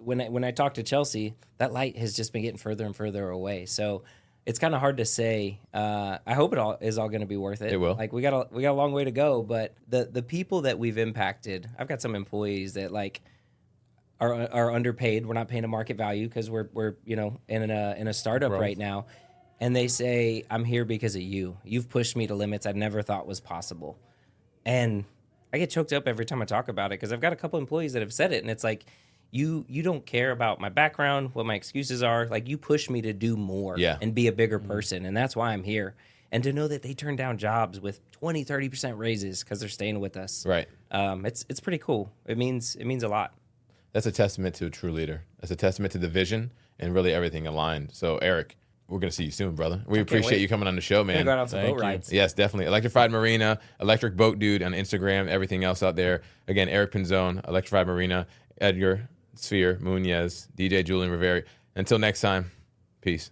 when I talk to Chelsea, that light has just been getting further and further away. So it's kind of hard to say. I hope it all is all going to be worth it. It will. Like we got a long way to go, but the people that we've impacted, I've got some employees that like are underpaid. We're not paying a market value because we're in a startup right now, and they say I'm here because of you. You've pushed me to limits I never thought was possible, and I get choked up every time I talk about it because I've got a couple employees that have said it, and it's like. You don't care about my background, what my excuses are. Like, you push me to do more and be a bigger person, and that's why I'm here. And to know that they turn down jobs with 20, 30% raises because they're staying with us. Right. It's pretty cool. It means a lot. That's a testament to a true leader. That's a testament to the vision and really everything aligned. So, Eric, we're going to see you soon, brother. We appreciate you coming on the show, man. Go out on some boat rides. Yes, definitely. Electrified Marina, Electric Boat Dude on Instagram, everything else out there. Again, Erick Pinzon, Electrified Marina, Edgar Sphere, Munez, DJ Julian Rivera. Until next time, peace.